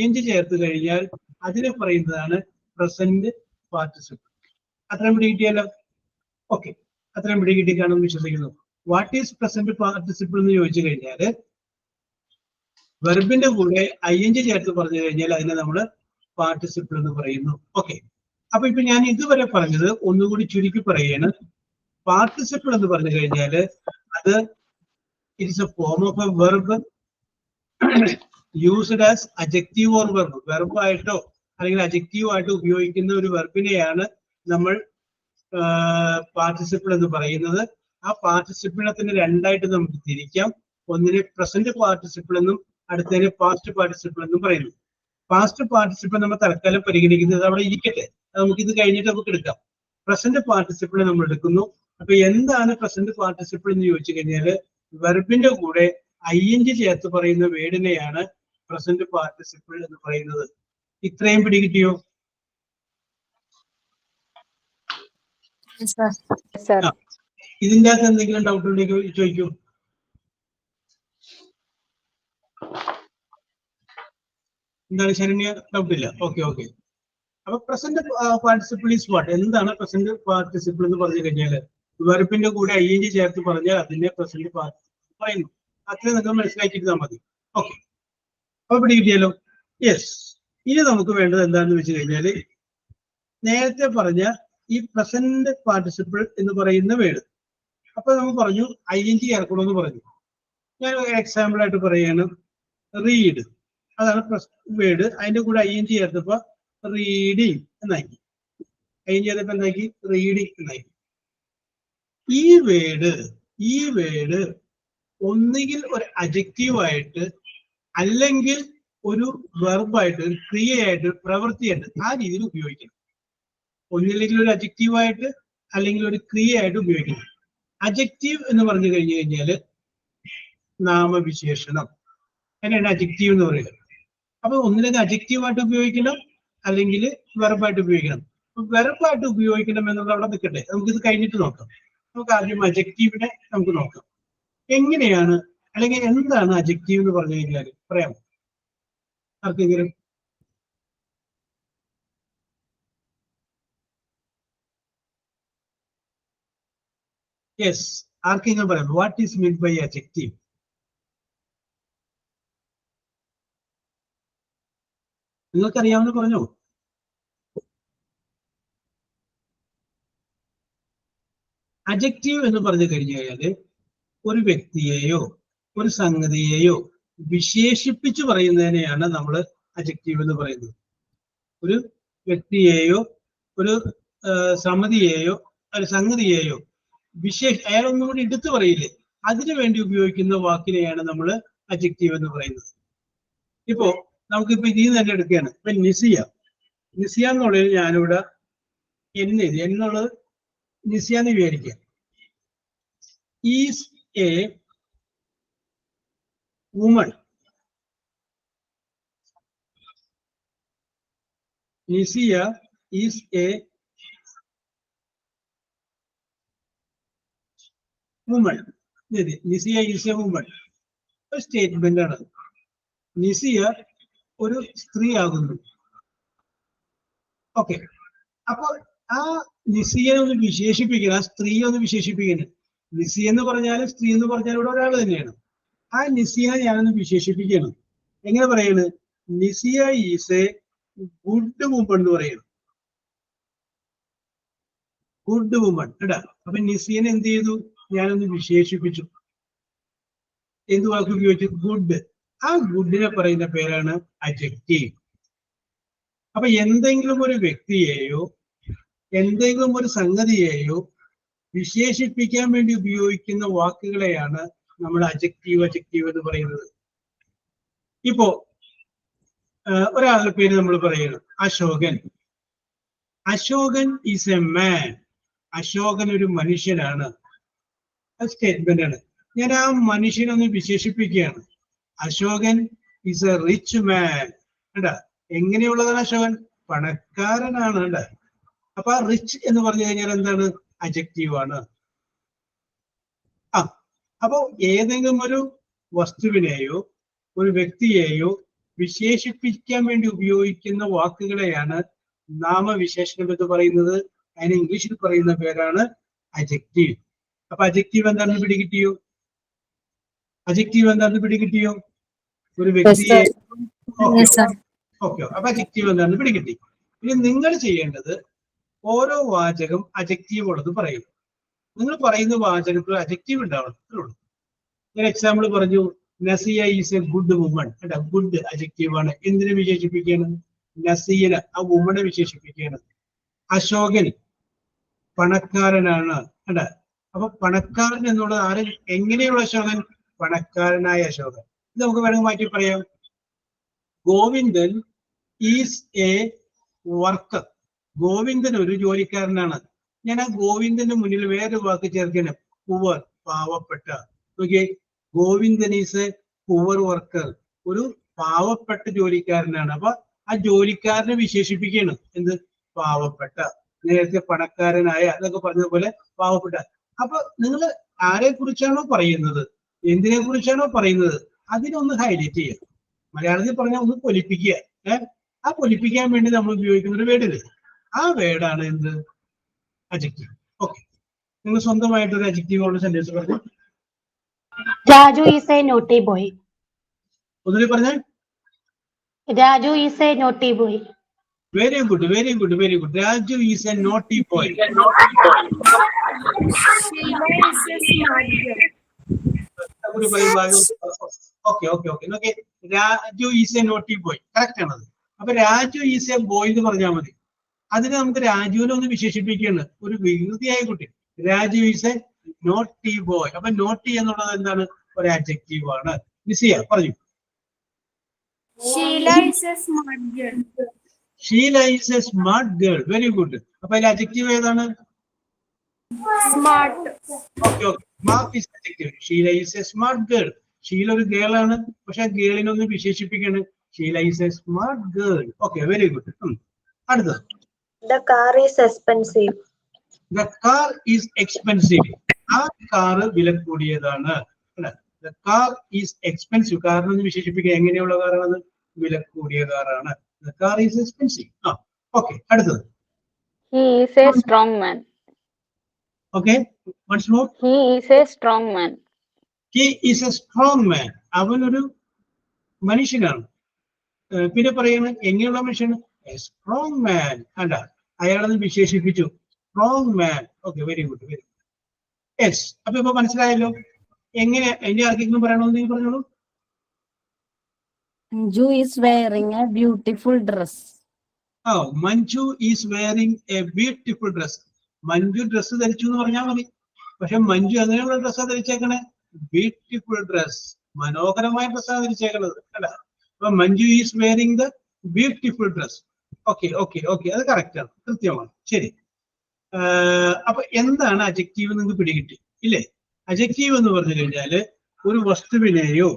ing ചേർത്ത് കഴിഞ്ഞാൽ അതിനെ പറയുന്നതാണ് പ്രസന്റ് പാർട്ടിസിപ്പിൾ. അത്രയും പിടി കിട്ടിയല്ലോ? ഓക്കെ, അത്രയും പിടി കിട്ടി കാണുമെന്ന് വിശ്വസിക്കുന്നു. വാട്ട് ഈസ് പ്രസന്റ് പാർട്ടിസിപ്പിൾ എന്ന് ചോദിച്ചു കഴിഞ്ഞാല് വെർബിന്റെ കൂടെ ing ചേർത്ത് പറഞ്ഞു കഴിഞ്ഞാൽ അതിനെ നമ്മൾ പാർട്ടിസിപ്പിൾ എന്ന് പറയുന്നു. ഓക്കെ. അപ്പൊ ഇപ്പൊ ഞാൻ ഇതുവരെ പറഞ്ഞത് ഒന്നുകൂടി ചുരുക്കി പറയുകയാണ്. പാർട്ടിസിപ്പിൾ എന്ന് പറഞ്ഞു കഴിഞ്ഞാല് അത് it's a form of a verb used as adjective or verb. വെർബായിട്ടോ അല്ലെങ്കിൽ അജക്റ്റീവ് ആയിട്ടോ ഉപയോഗിക്കുന്ന ഒരു വെർബിനെയാണ് നമ്മൾ പാർട്ടിസിപ്പിൾ എന്ന് പറയുന്നത്. ആ പാർട്ടിസിപ്പിളിനെ തന്നെ രണ്ടായിട്ട് നമുക്ക് തിരിക്കാം. ഒന്നിനെ പ്രസന്റ് പാർട്ടിസിപ്പിൾ എന്നും അടുത്തതിനെ പാസ്റ്റ് പാർട്ടിസിപ്പിൾ എന്നും പറയുന്നു. പാസ്റ്റ് പാർട്ടിസിപ്പിൾ നമ്മൾ തൽക്കാലം പരിഗണിക്കുന്നത് അവിടെ ഇരിക്കട്ടെ, നമുക്ക് ഇത് കഴിഞ്ഞിട്ട് നമുക്ക് എടുക്കാം. പ്രസന്റ് പാർട്ടിസിപ്പിൾ നമ്മൾ എടുക്കുന്നു. അപ്പൊ എന്താണ് പ്രസന്റ് പാർട്ടിസിപ്പിൾ എന്ന് ചോദിച്ചു കഴിഞ്ഞാല് വെർബിന്റെ കൂടെ ing ചേർത്ത് പറയുന്ന വേർഡിനെയാണ് പ്രസന്റ് പാർട്ടിസിപ്പിൾ എന്ന് പറയുന്നത്. ഇത്രയും പിടികിട്ടിയോ? Sir. ഇതിന്റെ അകത്ത് എന്തെങ്കിലും ഡൗട്ട് ഉണ്ടെങ്കിൽ ചോദിക്കൂ. എന്താണ് ശരണ്യ? ഡൗട്ട് ഇല്ല. Okay, okay. അപ്പൊ പ്രസന്റ് പാർട്ടിസിപ്പിൾ ഈസ് വാട്ട്? എന്താണ് പ്രസന്റ് പാർട്ടിസിപ്പിൾ എന്ന് പറഞ്ഞു കഴിഞ്ഞാല് വെർബിന്റെ കൂടെ ing ചേർത്ത് പറഞ്ഞാൽ അതിനെ പ്രസന്റ് പാർട്ടിസിപ്പിൾ പറയുന്നു. അത്രയും നിങ്ങൾ മനസ്സിലാക്കിയിരുന്നാൽ മതി. ഓക്കെ, അപ്പൊ പിടികിട്ടിയല്ലോ? യെസ്. ഇനി നമുക്ക് വേണ്ടത് എന്താണെന്ന് വെച്ച് കഴിഞ്ഞാല് നേരത്തെ പറഞ്ഞ ഈ പ്രസന്റ് പാർട്ടിസിപ്പിൾ എന്ന് പറയുന്ന വേർഡ്. അപ്പൊ നമ്മൾ പറഞ്ഞു ing ചേർക്കണമെന്ന് പറഞ്ഞു. ഞാൻ എക്സാമ്പിൾ ആയിട്ട് പറയാണ്, റീഡ്. അതാണ് വേർഡ്. അതിന്റെ കൂടെ ing ചേർത്തപ്പോ റീഡിങ് എന്നാക്കി. ing ചേർത്തപ്പോ എന്താക്കി? റീഡിങ് എന്നാക്കി. ഈ വേർഡ് ഒന്നുകിൽ ഒരു അഡ്ജക്റ്റീവ് ആയിട്ട് അല്ലെങ്കിൽ ഒരു വെർബായിട്ട്, ഒരു ക്രിയയായിട്ട്, പ്രവൃത്തിയായിട്ട് ആ രീതിയിൽ ഉപയോഗിക്കണം. ഒന്നില്ലെങ്കിൽ ഒരു അഡ്ജക്റ്റീവ് ആയിട്ട് അല്ലെങ്കിൽ ഒരു ക്രിയയായിട്ട് ഉപയോഗിക്കണം. അഡ്ജക്റ്റീവ് എന്ന് പറഞ്ഞു കഴിഞ്ഞു കഴിഞ്ഞാല് നാമവിശേഷണം. അങ്ങനെയാണ് അഡ്ജക്റ്റീവ് എന്ന് പറയുന്നത്. അപ്പൊ ഒന്നില്ലെങ്കിൽ അഡ്ജക്റ്റീവ് ആയിട്ട് ഉപയോഗിക്കണം അല്ലെങ്കിൽ വെർബായിട്ട് ഉപയോഗിക്കണം. വെർബായിട്ട് ഉപയോഗിക്കണം എന്നുള്ളത് അവിടെ നിൽക്കട്ടെ, നമുക്കിത് കഴിഞ്ഞിട്ട് നോക്കാം. നമുക്ക് ആദ്യം അജക്റ്റീവിനെ നമുക്ക് നോക്കാം. എങ്ങനെയാണ് അല്ലെങ്കിൽ എന്താണ് അജക്റ്റീവ് എന്ന് പറഞ്ഞു കഴിഞ്ഞാൽ പറയാം ആർക്കെങ്കിലും? യെസ്, ആർക്കെങ്കിലും പറയാം what is mean by adjective? നിങ്ങൾക്കറിയാവുന്ന പറഞ്ഞോ. അജക്റ്റീവ് എന്ന് പറഞ്ഞു കഴിഞ്ഞു കഴിഞ്ഞാല് ഒരു വ്യക്തിയെയോ ഒരു സംഗതിയെയോ വിശേഷിപ്പിച്ച് പറയുന്നതിനെയാണ് നമ്മൾ അജക്റ്റീവ് എന്ന് പറയുന്നത്. ഒരു വ്യക്തിയെയോ ഒരു സമിതിയെയോ ഒരു സംഗതിയെയോ അയാളൊന്നും കൂടി എടുത്തു പറയില്ലേ, അതിനു വേണ്ടി ഉപയോഗിക്കുന്ന വാക്കിനെയാണ് നമ്മൾ അജക്റ്റീവ് എന്ന് പറയുന്നത്. ഇപ്പോ നമുക്കിപ്പോ ഇതിൽ തന്നെ എടുക്കുകയാണ്. ഇപ്പൊ നിസിയ എന്നുള്ളത് ഞാനിവിടെ എന്നുള്ളത് നിസിയ എന്ന് വിചാരിക്കുക. Is a woman. Nisiya is a woman. Nisiya is a woman ഒരു സ്റ്റേറ്റ്മെന്റ് ആണ്. നിസിയ ഒരു സ്ത്രീ ആകുന്നു. ഓക്കെ, അപ്പൊ ആ നിസിയെ ഒന്ന് വിശേഷിപ്പിക്കണം, ആ സ്ത്രീയെ ഒന്ന് വിശേഷിപ്പിക്കണം. നിസി എന്ന് പറഞ്ഞാലും സ്ത്രീ എന്ന് പറഞ്ഞാലും ഇവിടെ ഒരാൾ തന്നെയാണ്. ആ നിസിയെ ഞാനൊന്ന് വിശേഷിപ്പിക്കണം. എങ്ങനെ പറയണ്? നിസിയ ഈസ് എ ഗുഡ് വുമൺ എന്ന് പറയണം. ഗുഡ് വുമൺ കേട്ടാ. അപ്പൊ നിസിയനെ എന്ത് ചെയ്തു? ഞാനൊന്ന് വിശേഷിപ്പിച്ചു. എന്ത് വാക്ക് ഉപയോഗിച്ചു? ഗുഡ്. ആ ഗുഡിനെ പറയുന്ന പേരാണ് അഡ്ജക്റ്റീവ്. അപ്പൊ എന്തെങ്കിലും ഒരു വ്യക്തിയെയോ എന്തെങ്കിലും ഒരു സംഗതിയെയോ വിശേഷിപ്പിക്കാൻ വേണ്ടി ഉപയോഗിക്കുന്ന വാക്കുകളെയാണ് നമ്മൾ അഡ്ജക്റ്റീവ് എന്ന് പറയുന്നത്. ഇപ്പോ ഒരാളുടെ പേര് നമ്മൾ പറയുന്നു Ashokan. Ashokan is a man. Ashokan ഒരു മനുഷ്യനാണ്. സ്റ്റേറ്റ്മെന്റ് ആണ്. ഞാൻ ആ മനുഷ്യനൊന്ന് വിശേഷിപ്പിക്കുകയാണ്. Ashokan is a rich man. കണ്ടാ, എങ്ങനെയുള്ളതാണ് അശോകൻ? പണക്കാരനാണ്. കണ്ടാ, അപ്പൊ ആ റിച്ച് എന്ന് പറഞ്ഞു കഴിഞ്ഞാൽ എന്താണ്? അഡ്ജക്റ്റീവ് ആണ്. അപ്പോ ഏതെങ്കിലും ഒരു വസ്തുവിനെയോ ഒരു വ്യക്തിയെയോ വിശേഷിപ്പിക്കാൻ വേണ്ടി ഉപയോഗിക്കുന്ന വാക്കുകളെയാണ് നാമവിശേഷണം എന്ന് പറയുന്നത്. അതിന് ഇംഗ്ലീഷിൽ പറയുന്ന പേരാണ് അഡ്ജക്റ്റീവ്. അപ്പൊ അഡ്ജക്റ്റീവ് എന്താണെന്ന് പിടികിട്ടിയോ? അഡ്ജക്റ്റീവ് എന്താണെന്ന് പിടികിട്ടിയോ? ഒരു വ്യക്തിയെ ഓക്കെ. അപ്പൊ അഡ്ജക്റ്റീവ് എന്താണെന്ന് പിടികിട്ടി. ഇനി നിങ്ങൾ ചെയ്യേണ്ടത് ഓരോ വാചകം അഡ്ജക്റ്റീവ് ഉള്ളത് പറയും. നിങ്ങൾ പറയുന്ന വാചകത്തിൽ അഡ്ജക്റ്റീവ് ഉണ്ടാവണം. അത്രയുള്ളൂ. ഞാൻ എക്സാമ്പിൾ പറഞ്ഞു, Nasiya is a good woman. Good adjective ആണ്. എന്തിനെ വിശേഷിപ്പിക്കുകയാണ്? നസിയനെ, ആ വുമണെ വിശേഷിപ്പിക്കുകയാണ്. അശോകൻ പണക്കാരനാണ്. കണ്ട, അപ്പൊ പണക്കാരൻ എന്നുള്ളത് ആര്? എങ്ങനെയുള്ള അശോകൻ? പണക്കാരനായ അശോകൻ. ഇത് നമുക്ക് വേണമെങ്കിൽ മാറ്റി പറയാം. Govindan is A worker. Govindan ഒരു ജോലിക്കാരനാണ്. ഞാൻ ആ ഗോവിന്ദന്റെ മുന്നിൽ വേറെ വാക്ക് ചേർക്കണം, പുവർ, പാവപ്പെട്ട. Okay, Govindan is A poor worker, ഒരു പാവപ്പെട്ട ജോലിക്കാരനാണ്. അപ്പൊ ആ ജോലിക്കാരനെ വിശേഷിപ്പിക്കുകയാണ്. എന്ത്? പാവപ്പെട്ട. നേരത്തെ പണക്കാരനായ എന്നൊക്കെ പറഞ്ഞതുപോലെ പാവപ്പെട്ട. അപ്പൊ നിങ്ങൾ ആരെ കുറിച്ചാണോ പറയുന്നത്, എന്തിനെ കുറിച്ചാണോ പറയുന്നത്, അതിനൊന്ന് ഹൈലൈറ്റ് ചെയ്യുക. മലയാളത്തിൽ പറഞ്ഞാൽ ഒന്ന് പൊലിപ്പിക്കുക. ആ പൊലിപ്പിക്കാൻ വേണ്ടി നമ്മൾ ഉപയോഗിക്കുന്ന ഒരു വേർഡില്ലേ, ആ വേർഡാണ് എന്ത്? അഡ്ജക്റ്റീവ്. ഓക്കെ, നിങ്ങൾ സ്വന്തമായിട്ടൊരു അഡ്ജക്റ്റീവോട് സെന്റൻസ് പറഞ്ഞു. Raju is a naughty boy. ഒന്നുകൂടി പറഞ്ഞേ. Raju is a naughty boy. Very good, very good, very good. Raju is a naughty boy. Okay okay okay okay. Raju is a naughty boy, correct ആണത്. അപ്പൊ രാജു ഈസ് എ ബോയ് എന്ന് പറഞ്ഞാൽ മതി. അതിന് നമുക്ക് രാജുവിനെ ഒന്ന് വിശേഷിപ്പിക്കുകയാണ്, ഒരു വികൃതിയായ കുട്ടി. Raju is a naughty boy. അപ്പൊ നോട്ടി എന്നുള്ളത് എന്താണ്? ഒരു അഡ്ജക്റ്റീവ് ആണ്. നിസിയ പറഞ്ഞു. Sheela is a smart girl. Sheela is a smart girl. Very good. അപ്പൊ അതിൽ അഡ്ജക്റ്റീവ് ഏതാണ്? Smart. Okay okay. Smart is adjective. Sheela is a smart girl. Sheela ഒരു ഗേൾ ആണ്, പക്ഷെ ആ ഗേളിനെ ഒന്ന് വിശേഷിപ്പിക്കുകയാണ്. Sheela is a smart girl. Okay, very good. അടുത്തത്. The car is expensive. The car is expensive. ആ കാറ് വില കൂടിയതാണ്. The car is expensive. കാറിനൊന്ന് വിശേഷിപ്പിക്കുക എങ്ങനെയുള്ള കാറാണ്? വില കൂടിയ കാറാണ്. The car is expensive. Okay, അടുത്തത്. He is a strong man. Okay, once more. He is a strong man. He is a strong man. അവനൊരു മനുഷ്യനാണ്. പിന്നെ പറയുന്നത് എങ്ങനെയുള്ള മനുഷ്യന്? A strong man. അല്ല, അയാളത് വിശേഷിപ്പിച്ചു, strong man. Okay, very good, very good. Yes, അപ്പൊ ഇപ്പൊ മനസ്സിലായല്ലോ. എങ്ങനെ എന്റെ ആർക്കെങ്കിലും പറയണമെന്ന് നിങ്ങൾ പറഞ്ഞോളൂ. Manju is wearing a beautiful dress. Manju is wearing A beautiful dress. Manju dress ധരിച്ചു എന്ന് പറഞ്ഞാൽ മതി. പക്ഷെ മഞ്ജു എങ്ങനെയുള്ള ഡ്രസ്സാണ് ധരിച്ചേക്കണേ? ബ്യൂട്ടിഫുൾ ഡ്രസ്, മനോഹരമായ ഡ്രസ്സാണ് ധരിച്ചേക്കുന്നത്. അല്ല, അപ്പൊ Manju is wearing the beautiful dress. Okay okay okay, അത് കറക്റ്റ് ആണ്, കൃത്യമാണ്, ശരി. അപ്പൊ എന്താണ് അഡ്ജക്റ്റീവ് നിങ്ങൾക്ക് പിടികിട്ടി ഇല്ലേ? അഡ്ജക്റ്റീവ് എന്ന് പറഞ്ഞു കഴിഞ്ഞാല് ഒരു വസ്തുവിനെയോ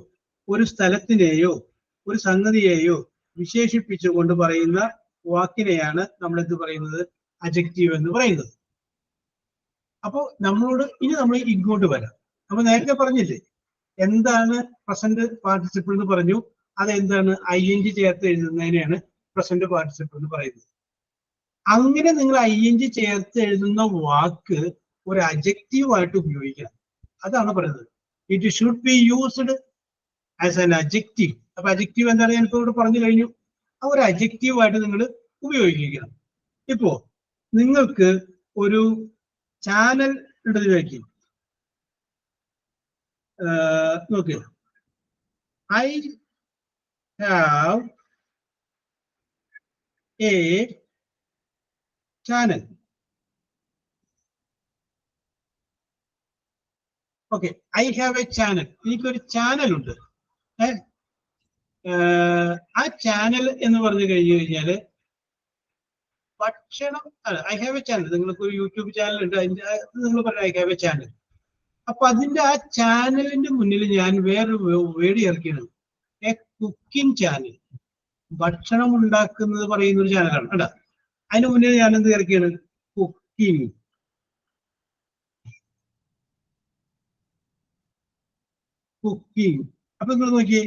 ഒരു സ്ഥലത്തിനെയോ ഒരു സംഗതിയെയോ വിശേഷിപ്പിച്ചുകൊണ്ട് പറയുന്ന വാക്കിനെയാണ് നമ്മൾ എന്ത് പറയുന്നത്? അഡ്ജക്റ്റീവ് എന്ന് പറയുന്നത്. അപ്പോ നമ്മളോട് ഇനി നമ്മൾ ഇങ്ങോട്ട് വരാം. അപ്പൊ നേരത്തെ പറഞ്ഞില്ലേ എന്താണ് പ്രസന്റ് പാർട്ടിസിപ്പിൾ എന്ന് പറഞ്ഞു. അതെന്താണ്? ING ചേർത്ത് എഴുതുന്നതിനെയാണ് പ്രസന്റ് പാർട്ടിസിപ്പിൾ എന്ന് പറയുന്നത്. അങ്ങനെ നിങ്ങൾ ING ചേർത്ത് എഴുതുന്ന വാക്ക് ഒരു അഡ്ജക്റ്റീവ് ആയിട്ട് ഉപയോഗിക്കണം. അതാണ് പറയുന്നത്. It should be used as an adjective. അപ്പൊ അഡ്ജക്റ്റീവ് എന്താണ് ഞാനിപ്പോ ഇവിടെ പറഞ്ഞു കഴിഞ്ഞു. ആ ഒരു അഡ്ജക്റ്റീവ് ആയിട്ട് നിങ്ങൾ ഉപയോഗിക്കണം. ഇപ്പോ നിങ്ങൾക്ക് ഒരു ചാനൽ ഉണ്ടെന്ന് വയ്ക്കും. നോക്കുക, I have A channel. Okay, I have A channel. എനിക്കൊരു ചാനൽ ഉണ്ട്. ആ ചാനൽ എന്ന് പറഞ്ഞു കഴിഞ്ഞു കഴിഞ്ഞാല് ഭക്ഷണം. I have A channel. നിങ്ങൾക്ക് ഒരു യൂട്യൂബ് ചാനൽ ഉണ്ട്, അതിന്റെ നിങ്ങൾ പറഞ്ഞ ഐ ഹാവ് എ ചാനൽ. അപ്പൊ അതിന്റെ ആ ചാനലിന്റെ മുന്നിൽ ഞാൻ വേറൊരു വേർഡ് ചേർക്കുകയാണ്, എ കുക്കിംഗ് ചാനൽ. ഭക്ഷണം ഉണ്ടാക്കുന്നത് പറയുന്ന ഒരു ചാനലാണ് കേട്ടോ. അതിന് മുന്നിൽ ഞാൻ എന്ത് ചേർക്കുകയാണ്? കുക്കിംഗ്. കുക്കിംഗ്. അപ്പൊ നിങ്ങൾ നോക്കിയേ,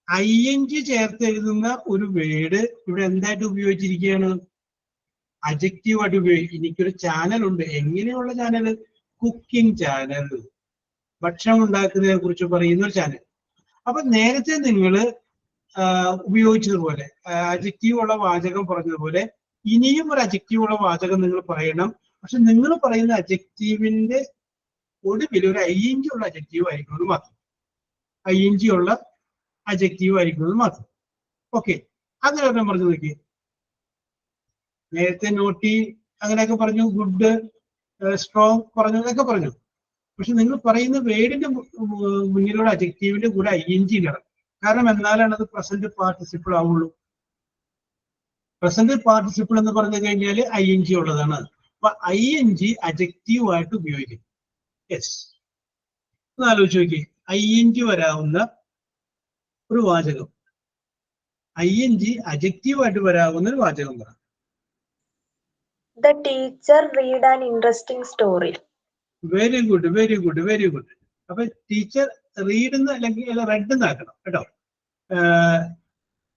ING ചേർത്ത് എഴുതുന്ന ഒരു വേർഡ് ഇവിടെ എന്തായിട്ട് ഉപയോഗിച്ചിരിക്കുകയാണ്? അഡ്ജക്റ്റീവ് ആയിട്ട് ഉപയോഗിക്കും. എനിക്കൊരു ചാനൽ ഉണ്ട്. എങ്ങനെയുള്ള ചാനൽ? കുക്കിംഗ് ചാനൽ, ഭക്ഷണം ഉണ്ടാക്കുന്നതിനെ കുറിച്ച് പറയുന്ന ഒരു ചാനൽ. അപ്പൊ നേരത്തെ നിങ്ങൾ ഉപയോഗിച്ചതുപോലെ അഡ്ജക്റ്റീവ് ഉള്ള വാചകം പറഞ്ഞതുപോലെ ഇനിയും ഒരു അഡ്ജക്റ്റീവ് ഉള്ള വാചകം നിങ്ങൾ പറയണം. പക്ഷെ നിങ്ങൾ പറയുന്ന അഡ്ജക്റ്റീവിന്റെ ഒടുവിൽ ഒരു ING ഉള്ള അഡ്ജക്റ്റീവ് ആയിരിക്കുന്നത് മാത്രം. ING ഉള്ള അഡ്ജക്റ്റീവ് ആയിരിക്കുന്നത് മാത്രം. ഓക്കെ, അങ്ങനെ പറഞ്ഞു നോക്കി. നേരത്തെ നോട്ടി അങ്ങനെയൊക്കെ പറഞ്ഞു, ഗുഡ്, സ്ട്രോങ് പറഞ്ഞു, അതൊക്കെ പറഞ്ഞു. പക്ഷെ നിങ്ങൾ പറയുന്ന വേർഡിന്റെ മുന്നിലുള്ള അഡ്ജക്റ്റീവിന്റെ കൂടെ ING ഇടണം. കാരണം എന്നാലാണ് അത് പ്രസന്റ് പാർട്ടിസിപ്പിൾ ആവുള്ളൂ. പ്രസന്റ് പാർട്ടിസിപ്പിൾ എന്ന് പറഞ്ഞു കഴിഞ്ഞാൽ ING ഉള്ളതാണ്. അപ്പൊ ING അഡ്ജക്റ്റീവ് ആയിട്ട് ഉപയോഗിക്കും. യെസ്, ഒന്ന് ആലോചിച്ച് നോക്കി. ING വരാവുന്ന ഒരു വാചകം, ING അഡ്ജക്റ്റീവ് ആയിട്ട് വരാവുന്ന ഒരു വാചകം പറ. The teacher read an interesting story. Very good, very good, very good. അപ്പൊ ടീച്ചർ റീഡ് എന്ന് അല്ലെങ്കിൽ റെഡ് എന്നാക്കണം കേട്ടോ.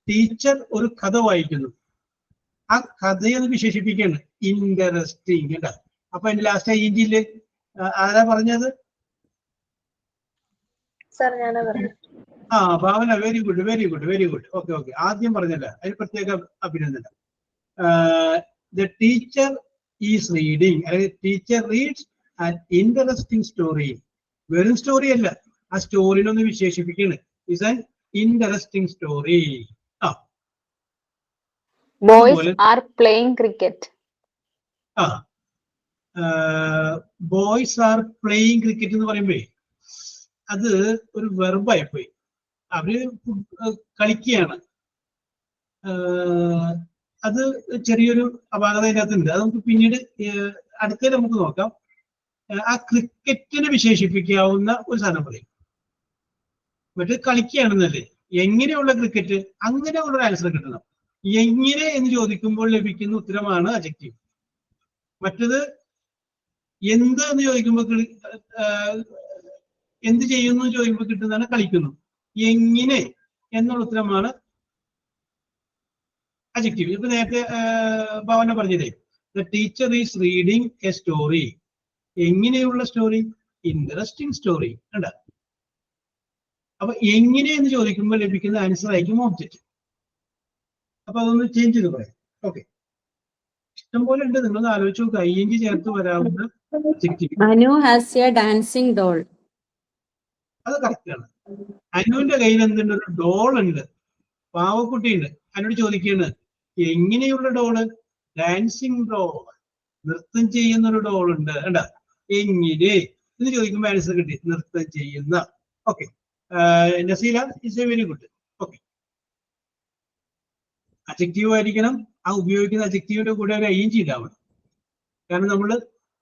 ടീച്ചർ ഒരു കഥ വായിക്കുന്നു. ആ കഥയെന്ന് വിശേഷിപ്പിക്കുകയാണ് ഇൻട്രസ്റ്റിംഗ് കേട്ടോ. അപ്പൊ അതിന്റെ ലാസ്റ്റ് ING ഇല്ലേ? ആരാ പറഞ്ഞത്? Sir, ഞാനാ പറഞ്ഞത്. Bhavana, very good, very good, very good. Okay okay, ആദ്യം പറഞ്ഞല്ല, അതിന് പ്രത്യേക അഭിനന്ദനം. ദ ടീച്ചർ ഈസ് റീഡിങ്, അല്ലെങ്കിൽ teacher reads an interesting story. വെറും സ്റ്റോറി അല്ല, ആ സ്റ്റോറിനൊന്ന് വിശേഷിപ്പിക്കുകയാണ്. Is an interesting story. Boys are playing cricket. Boys are playing cricket എന്ന് പറയുമ്പോ അത് ഒരു വെർബായി പോയി. അവര് കളിക്കുകയാണ്. അത് ചെറിയൊരു അപാകത അതിനകത്തുണ്ട്. അത് നമുക്ക് പിന്നീട് അടുത്തത് നമുക്ക് നോക്കാം. ആ ക്രിക്കറ്റിനെ വിശേഷിപ്പിക്കാവുന്ന ഒരു സാധനം പറയും. മറ്റേ കളിക്കുകയാണെന്നല്ലേ. എങ്ങനെയുള്ള ക്രിക്കറ്റ്? അങ്ങനെയുള്ള ഒരു ആൻസർ കിട്ടണം. എങ്ങനെ എന്ന് ചോദിക്കുമ്പോൾ ലഭിക്കുന്ന ഉത്തരമാണ് അഡ്ജക്റ്റീവ്. മറ്റത് എന്ത് എന്ന് ചോദിക്കുമ്പോൾ എന്ത് ചെയ്യുന്നു എന്ന് ചോദിക്കുമ്പോൾ കിട്ടുന്നതാണ് കളിക്കുന്നു. എങ്ങനെ എന്നുള്ള ഉത്തരമാണ് adjective. ഇപ്പൊ നേരത്തെ ഭവന പറഞ്ഞതേ, the teacher is reading A story. എങ്ങനെയുള്ള സ്റ്റോറി? Interesting story. കണ്ട, അപ്പൊ എങ്ങനെ എന്ന് ചോദിക്കുമ്പോൾ ലഭിക്കുന്ന ആൻസർ ആയിരിക്കും ഒബ്ജക്റ്റ്. അപ്പൊ അതൊന്ന് ചേഞ്ച് ചെയ്ത് പറയാം. ഓക്കെ, ഇഷ്ടംപോലെ ഉണ്ട്, നിങ്ങളൊന്ന് ആലോചിച്ച് നോക്കുക. ing ചേർത്ത് വരാവുന്ന adjective. Anu has a dancing doll. അത് കറക്റ്റ് ആണ്. അനുവിന്റെ കയ്യിൽ എന്തുണ്ട്? ഒരു ഡോൾ ഉണ്ട്, പാവക്കുട്ടി ഉണ്ട്. അതിനോട് ചോദിക്കുകയാണ് എങ്ങനെയുള്ള ഡോള്? ഡാൻസിങ് ഡോൾ, നൃത്തം ചെയ്യുന്ന ഒരു ഡോൾ ഉണ്ട്. കണ്ട, എങ്ങനെ എന്ന് ചോദിക്കുമ്പോൾ ആൻസർ കിട്ടി, നൃത്തം ചെയ്യുന്ന. Okay, Naseela is A very good. Okay, adjective ആയിരിക്കണം. ആ ഉപയോഗിക്കുന്ന അഡ്ജക്റ്റീവിന്റെ കൂടെ ഒരു ing ഇല്ലാവണം. കാരണം നമ്മൾ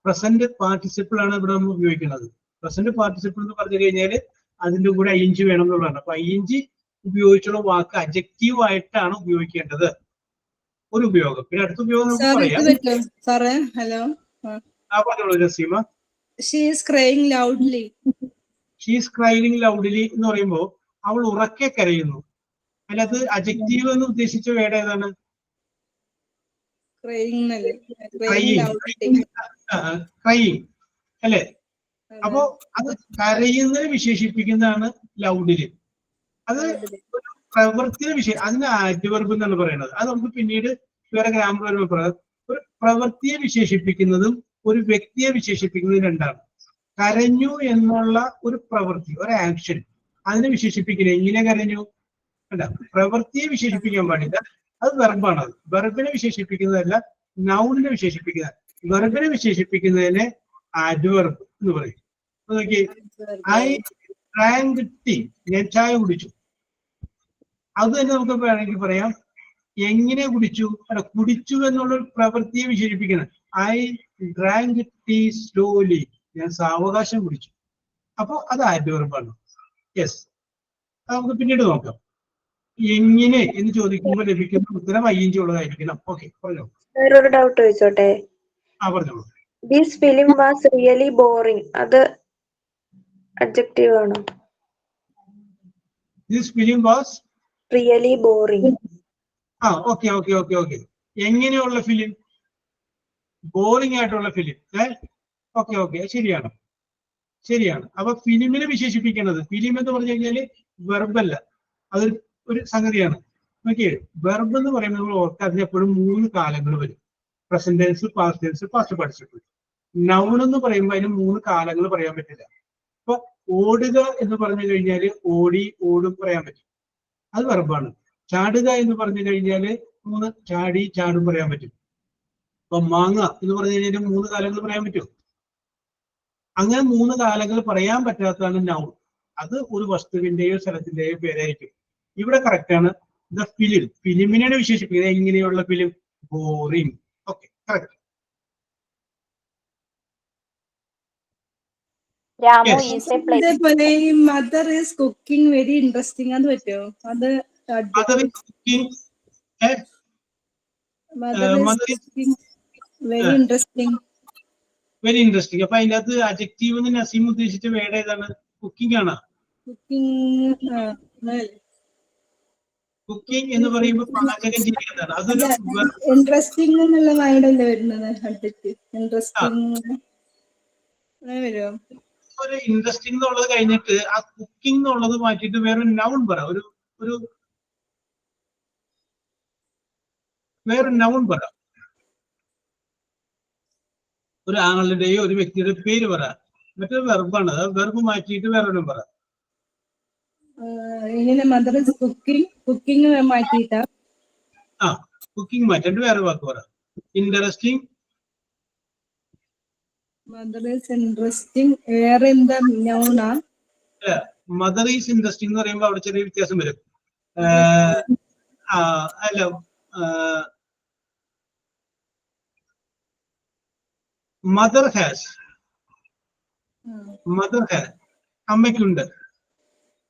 പ്രസന്റ് പാർട്ടിസിപ്പിൾ ആണ് ഇവിടെ നമ്മൾ ഉപയോഗിക്കുന്നത്. പ്രസന്റ് പാർട്ടിസിപ്പിൾ എന്ന് പറഞ്ഞു കഴിഞ്ഞാൽ അതിന്റെ കൂടെ ing വേണം എന്നുള്ളതാണ്. അപ്പൊ ing ഉപയോഗിച്ചുള്ള വാക്ക് അഡ്ജക്റ്റീവ് ആയിട്ടാണ് ഉപയോഗിക്കേണ്ടത്. ഒരു ഉപയോഗം. പിന്നെ അടുത്ത ഉപയോഗം നമുക്ക് പറയാം. സാറേ ഹലോ, പറഞ്ഞോളൂ Naseema. She is crying loudly. She is crying loudly എന്ന് പറയുമ്പോൾ അവൾ ഉറക്കെ കരയുന്നു. അതിനകത്ത് അഡ്ജക്റ്റീവ് എന്ന് ഉദ്ദേശിച്ച വേർഡ് ഏതാണ്? ക്രൈയിങ് അല്ലെ? അപ്പോ അത് കരയുന്നതിന് വിശേഷിപ്പിക്കുന്നതാണ് ലൗഡില്. അത് ഒരു പ്രവൃത്തിയെ അതിന് ആഡ്വർബ് എന്നാണ് പറയുന്നത്. അത് നമുക്ക് പിന്നീട് വേറെ ഗ്രാമർ വരുമ്പോൾ പറയാം. ഒരു പ്രവൃത്തിയെ വിശേഷിപ്പിക്കുന്നതും ഒരു വ്യക്തിയെ വിശേഷിപ്പിക്കുന്നതും രണ്ടാണ്. കരഞ്ഞു എന്നുള്ള ഒരു പ്രവൃത്തി, ഒരു ആക്ഷൻ, അതിനെ വിശേഷിപ്പിക്കില്ല. എങ്ങനെ കരഞ്ഞു? അല്ല, പ്രവൃത്തിയെ വിശേഷിപ്പിക്കാൻ പാടില്ല, അത് വെർബാണ്. അത് വെർബിനെ വിശേഷിപ്പിക്കുന്നതല്ല, നൗണിനെ വിശേഷിപ്പിക്കുന്ന. വെർബിനെ വിശേഷിപ്പിക്കുന്നതിനെ ആഡ്വർബ് എന്ന് പറയും. നോക്കി, ഐ ഡ്രാങ്ക് ടീ, ഞാൻ ചായ കുടിച്ചു. അത് തന്നെ നമുക്ക് വേണമെങ്കിൽ പറയാം എങ്ങനെ കുടിച്ചു. അല്ല, കുടിച്ചു എന്നുള്ളൊരു പ്രവൃത്തിയെ വിശേഷിപ്പിക്കുന്നത്. ഐ ഡ്രാങ്ക് ടീ സ്ലോലി, ഞാൻ സാവകാശം കുടിച്ചു. അപ്പൊ അത് ആഡ്വർബാണ്. യെസ്, അത് നമുക്ക് പിന്നീട് നോക്കാം. എങ്ങനെ എന്ന് ചോദിക്കുമ്പോൾ ലഭിക്കുന്ന ഉത്തരം ing ഉള്ളതായിരിക്കണം. ഓക്കെ, പറഞ്ഞോ. വേറൊരു ഡൗട്ട് ചോദിച്ചോട്ടെ? പറഞ്ഞോളൂ. This film was really boring, അത് അഡ്ജക്റ്റീവ് ആണോ? This film was really boring. Okay okay okay okay. എങ്ങനെയുള്ള ഫിലിം? ബോറിംഗ് ആയിട്ടുള്ള ഫിലിം. ഓക്കെ ഓക്കെ, ശരിയാണ് ശരിയാണ്. അപ്പൊ ഫിലിമിനെ വിശേഷിപ്പിക്കുന്നത്, ഫിലിം എന്ന് പറഞ്ഞു കഴിഞ്ഞാല് വെർബല്ല, അതൊരു സംഗതിയാണ്. ഓക്കെ, വെർബ് എന്ന് പറയുമ്പോൾ നമ്മൾ ഓർക്കുക, അതിനെപ്പോഴും 3 കാലങ്ങൾ വരും. Present tense, past tense, past participle. Noun എന്ന് പറയുമ്പോൾ അതിന് 3 കാലങ്ങൾ പറയാൻ പറ്റില്ല. ഇപ്പൊ ഓടുക എന്ന് പറഞ്ഞു കഴിഞ്ഞാല് ഓടി, ഓടും പറയാൻ പറ്റും, അത് വെർബാണ്. ചാടുക എന്ന് പറഞ്ഞു കഴിഞ്ഞാല് 3 ചാടി, ചാടും പറയാൻ പറ്റും. ഇപ്പൊ മാങ്ങ എന്ന് പറഞ്ഞു കഴിഞ്ഞാൽ 3 കാലങ്ങൾ പറയാൻ പറ്റും. അങ്ങനെ 3 കാലങ്ങൾ പറയാൻ പറ്റാത്തതാണ് നൗൺ. അത് ഒരു വസ്തുവിന്റെയോ സ്ഥലത്തിന്റെയോ പേരായിരിക്കും. ഇവിടെ കറക്റ്റ് ആണ്. ദ ഫിലിം, ഫിലിമിനെയാണ് വിശേഷിപ്പിക്കുന്നത്. എങ്ങനെയുള്ള ഫിലിം? ബോറിംഗ്. Okay, correct. അതേപോലെ ഈ mother is cooking very interesting, അത് പറ്റുമോ? അത് വെരി ഇൻട്രസ്റ്റിംഗ്. Very interesting. അപ്പൊ അതിന്റെ അകത്ത് അഡ്ജക്റ്റീവ് നസീം ഉദ്ദേശിച്ച വേർഡ് ഏതാണ്? കുക്കിംഗ് ആണ്. കുക്കിംഗ് എന്ന് പറയുമ്പോൾ പാചകം ചെയ്യുന്നതാണ്. അതൊരു ഇൻട്രസ്റ്റിംഗ് എന്നുള്ള വേർഡല്ലേ വരുന്നത്? ഇൻട്രസ്റ്റിംഗ് വരുമോ? ഒരു ഇൻട്രസ്റ്റിംഗ് എന്നുള്ളത് കഴിഞ്ഞിട്ട് ആ കുക്കിംഗ് എന്നുള്ളത് മാറ്റിയിട്ട് വേറെ നൗൺ പറ. വേറെ നൗൺ പറ. ഒരു ആളുടെയോ ഒരു വ്യക്തിയുടെ പേര് പറ. മറ്റൊരു വെർബാണ്, വെർബ് മാറ്റിയിട്ട് വേറൊരു പറ. ഇങ്ങനെ മദർ ഈസ് കുക്കിംഗ് മാറ്റിയിട്ടാ? കുക്കിംഗ് മാറ്റിട്ട് വേറെ വാക്ക് പറ. ഇൻട്രസ്റ്റിംഗ്. മദർ ഈസ് ഇൻട്രസ്റ്റിംഗ് വേറെ എന്താ നൗണാ? മദർ ഈസ് ഇൻട്രസ്റ്റിംഗ് എന്ന് പറയുമ്പോൾ അവിടെ ചെറിയ വ്യത്യാസം വരും. അല്ല, മദർ ഹാസ്, അമ്മയ്ക്കുണ്ട്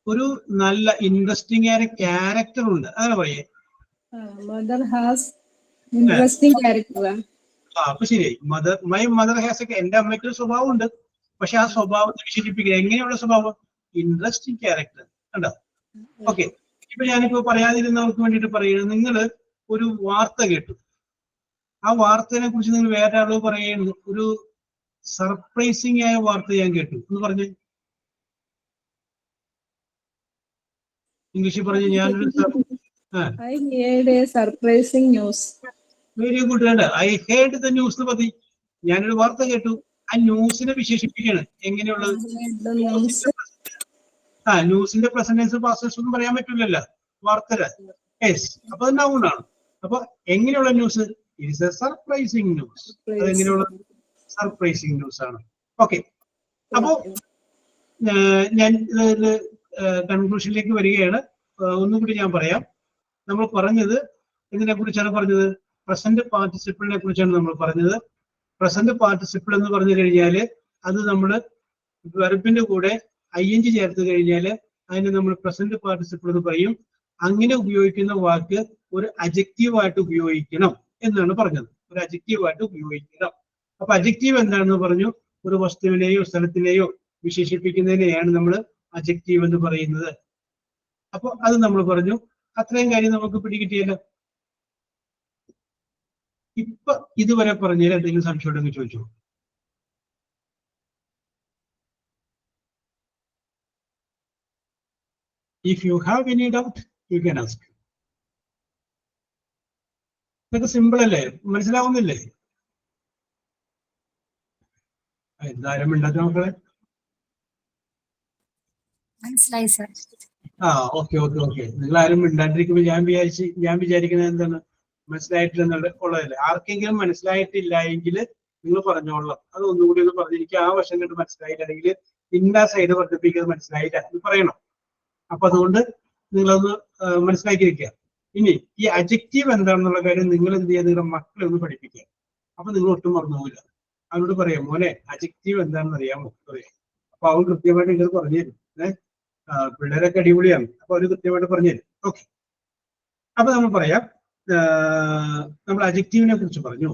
ഒരു നല്ല ഇൻട്രസ്റ്റിംഗ് ആയ ക്യാരക്ടർ ഉണ്ട്, അങ്ങനെ പറയേ. Mother has interesting character. അപ്പൊ ശരിയായി. മൈ മദർ ഹാസ് എ, എന്റെ അമ്മയ്ക്ക് ഒരു സ്വഭാവം ഉണ്ട്. പക്ഷെ ആ സ്വഭാവത്തെ വിശേഷിപ്പിക്കുക എങ്ങനെയുള്ള സ്വഭാവം? Interesting character. കണ്ടോ? ഓക്കെ. ഇപ്പൊ ഞാനിപ്പോ പറയാതിരുന്നവർക്ക് വേണ്ടിയിട്ട് പറയുന്നത്, നിങ്ങൾ ഒരു വാർത്ത കേട്ടു, ആ വാർത്തയെ കുറിച്ച് നിങ്ങൾ വേറെ ആളോ പറയുന്നു, ഒരു സർപ്രൈസിങ് ആയ വാർത്ത ഞാൻ കേട്ടു എന്ന് പറഞ്ഞു. ഇംഗ്ലീഷിൽ പറഞ്ഞു ഞാനൊരു സർപ്രൈസിങ് ന്യൂസ്. Very good. വേണ്ട, ഐ ഹേർഡ് ദ ന്യൂസ് എന്ന് മതി. ഞാനൊരു വാർത്ത കേട്ടു, ആ ന്യൂസിനെ വിശേഷിപ്പിക്കുകയാണ്. എങ്ങനെയുള്ളത്? ന്യൂസിന്റെ പ്രസന്റൻസ് പാസൻസ് ഒന്നും പറയാൻ പറ്റില്ലല്ലോ വാർത്തയുടെ. യെസ്, അപ്പൊ അത് നൗൺ ആണ്. അപ്പൊ എങ്ങനെയുള്ള news? It is a surprising news. അതെങ്ങനെയുള്ള സർപ്രൈസിങ് ന്യൂസ് ആണ്. ഓക്കെ. അപ്പോ ഞാൻ കൺക്ലൂഷനിലേക്ക് വരികയാണ്. ഒന്നുകൂടി ഞാൻ പറയാം. നമ്മൾ പറഞ്ഞത് ഇതിനെ കുറിച്ചാണ് പറഞ്ഞത്, പ്രസന്റ് പാർട്ടിസിപ്പിളിനെ കുറിച്ചാണ് നമ്മൾ പറഞ്ഞത്. പ്രസന്റ് പാർട്ടിസിപ്പിൾ എന്ന് പറഞ്ഞു കഴിഞ്ഞാല് അത് നമ്മൾ വെർബിന്റെ കൂടെ ING ചേർത്ത് കഴിഞ്ഞാല് അതിന് നമ്മൾ പ്രസന്റ് പാർട്ടിസിപ്പിൾ എന്ന് പറയും. അങ്ങനെ ഉപയോഗിക്കുന്ന വാക്ക് ഒരു അഡ്ജക്റ്റീവായിട്ട് ഉപയോഗിക്കണം എന്നാണ് പറഞ്ഞത്. ഒരു അഡ്ജക്റ്റീവായിട്ട് ഉപയോഗിക്കണം. അപ്പൊ അഡ്ജക്റ്റീവ് എന്താണെന്ന് പറഞ്ഞു? ഒരു വസ്തുവിനെയോ സ്ഥലത്തിനെയോ വിശേഷിപ്പിക്കുന്നതിനെയാണ് നമ്മൾ അഡ്ജക്റ്റീവ് എന്ന് പറയുന്നത്. അപ്പൊ അത് നമ്മൾ പറഞ്ഞു. അത്രയും കാര്യം നമുക്ക് പിടികിട്ടിയല്ലോ. ഇപ്പൊ ഇതുവരെ പറഞ്ഞതിൽ എന്തെങ്കിലും സംശയം ഉണ്ടെങ്കിൽ ചോദിച്ചു. If you have any doubt, you can ask. ഇതൊക്കെ സിമ്പിൾ അല്ലേ? മനസ്സിലാവുന്നില്ലേ? എന്തായാലും ഉണ്ടാക്കി മക്കളെ. മനസ്സിലായി സർ. ഓക്കെ. നിങ്ങൾ ആരും മിണ്ടാണ്ടിരിക്കുമ്പോൾ ഞാൻ വിചാരിക്കുന്നത് എന്താണ്, മനസ്സിലായിട്ടില്ല ഉള്ളതല്ലേ. ആർക്കെങ്കിലും മനസ്സിലായിട്ടില്ല എങ്കിൽ നിങ്ങൾ പറഞ്ഞോളാം. അത് ഒന്നുകൂടി ഒന്ന് പറഞ്ഞിരിക്കുക. ആ വശം കണ്ട് മനസ്സിലായില്ല, അല്ലെങ്കിൽ ഇന്ന സൈഡ് വർദ്ധിപ്പിക്കുന്നത് മനസ്സിലായില്ല എന്ന് പറയണം. അപ്പൊ അതുകൊണ്ട് നിങ്ങളൊന്ന് മനസ്സിലാക്കിയിരിക്കുക. ഇനി ഈ അഡ്ജക്റ്റീവ് എന്താണെന്നുള്ള കാര്യം നിങ്ങൾ എന്ത് ചെയ്യുക? നിങ്ങളുടെ മക്കളെ ഒന്ന് പഠിപ്പിക്കുക. അപ്പൊ നിങ്ങൾ ഒട്ടും മറന്നു പോകില്ല. അവനോട് പറയാം, മോനെ അഡ്ജക്റ്റീവ് എന്താണെന്ന് അറിയാമോ? പറയാം. അപ്പൊ അവൻ കൃത്യമായിട്ട് നിങ്ങൾ പറഞ്ഞു തരും. പിള്ളേരൊക്കെ അടിപൊളിയാണ്. അപ്പൊ അവര് കൃത്യമായിട്ട് പറഞ്ഞു തരും. ഓക്കെ. അപ്പൊ നമ്മൾ പറയാം, നമ്മൾ അഡ്ജക്റ്റീവിനെ കുറിച്ച് പറഞ്ഞു.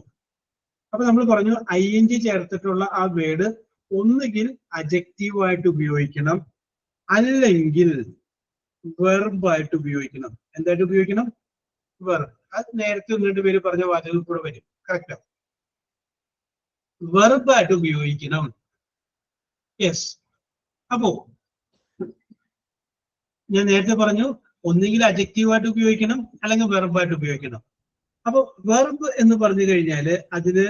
അപ്പൊ നമ്മൾ പറഞ്ഞു ING ചേർത്തിട്ടുള്ള ആ വേർഡ് ഒന്നുകിൽ അഡ്ജക്റ്റീവായിട്ട് ഉപയോഗിക്കണം, അല്ലെങ്കിൽ വെർബായിട്ട് ഉപയോഗിക്കണം. എന്തായിട്ട് ഉപയോഗിക്കണം? വെർബ്. അത് നേരത്തെ 1-2 പേര് പറഞ്ഞ വാചകങ്ങൾ കൂടെ വരും. കറക്റ്റ്. വെർബായിട്ട് ഉപയോഗിക്കണം. യെസ്. അപ്പോ ഞാൻ നേരത്തെ പറഞ്ഞു ഒന്നുകിൽ അഡ്ജക്റ്റീവായിട്ട് ഉപയോഗിക്കണം, അല്ലെങ്കിൽ വെർബായിട്ട് ഉപയോഗിക്കണം. അപ്പൊ വെർബ് എന്ന് പറഞ്ഞു കഴിഞ്ഞാല് അതിന്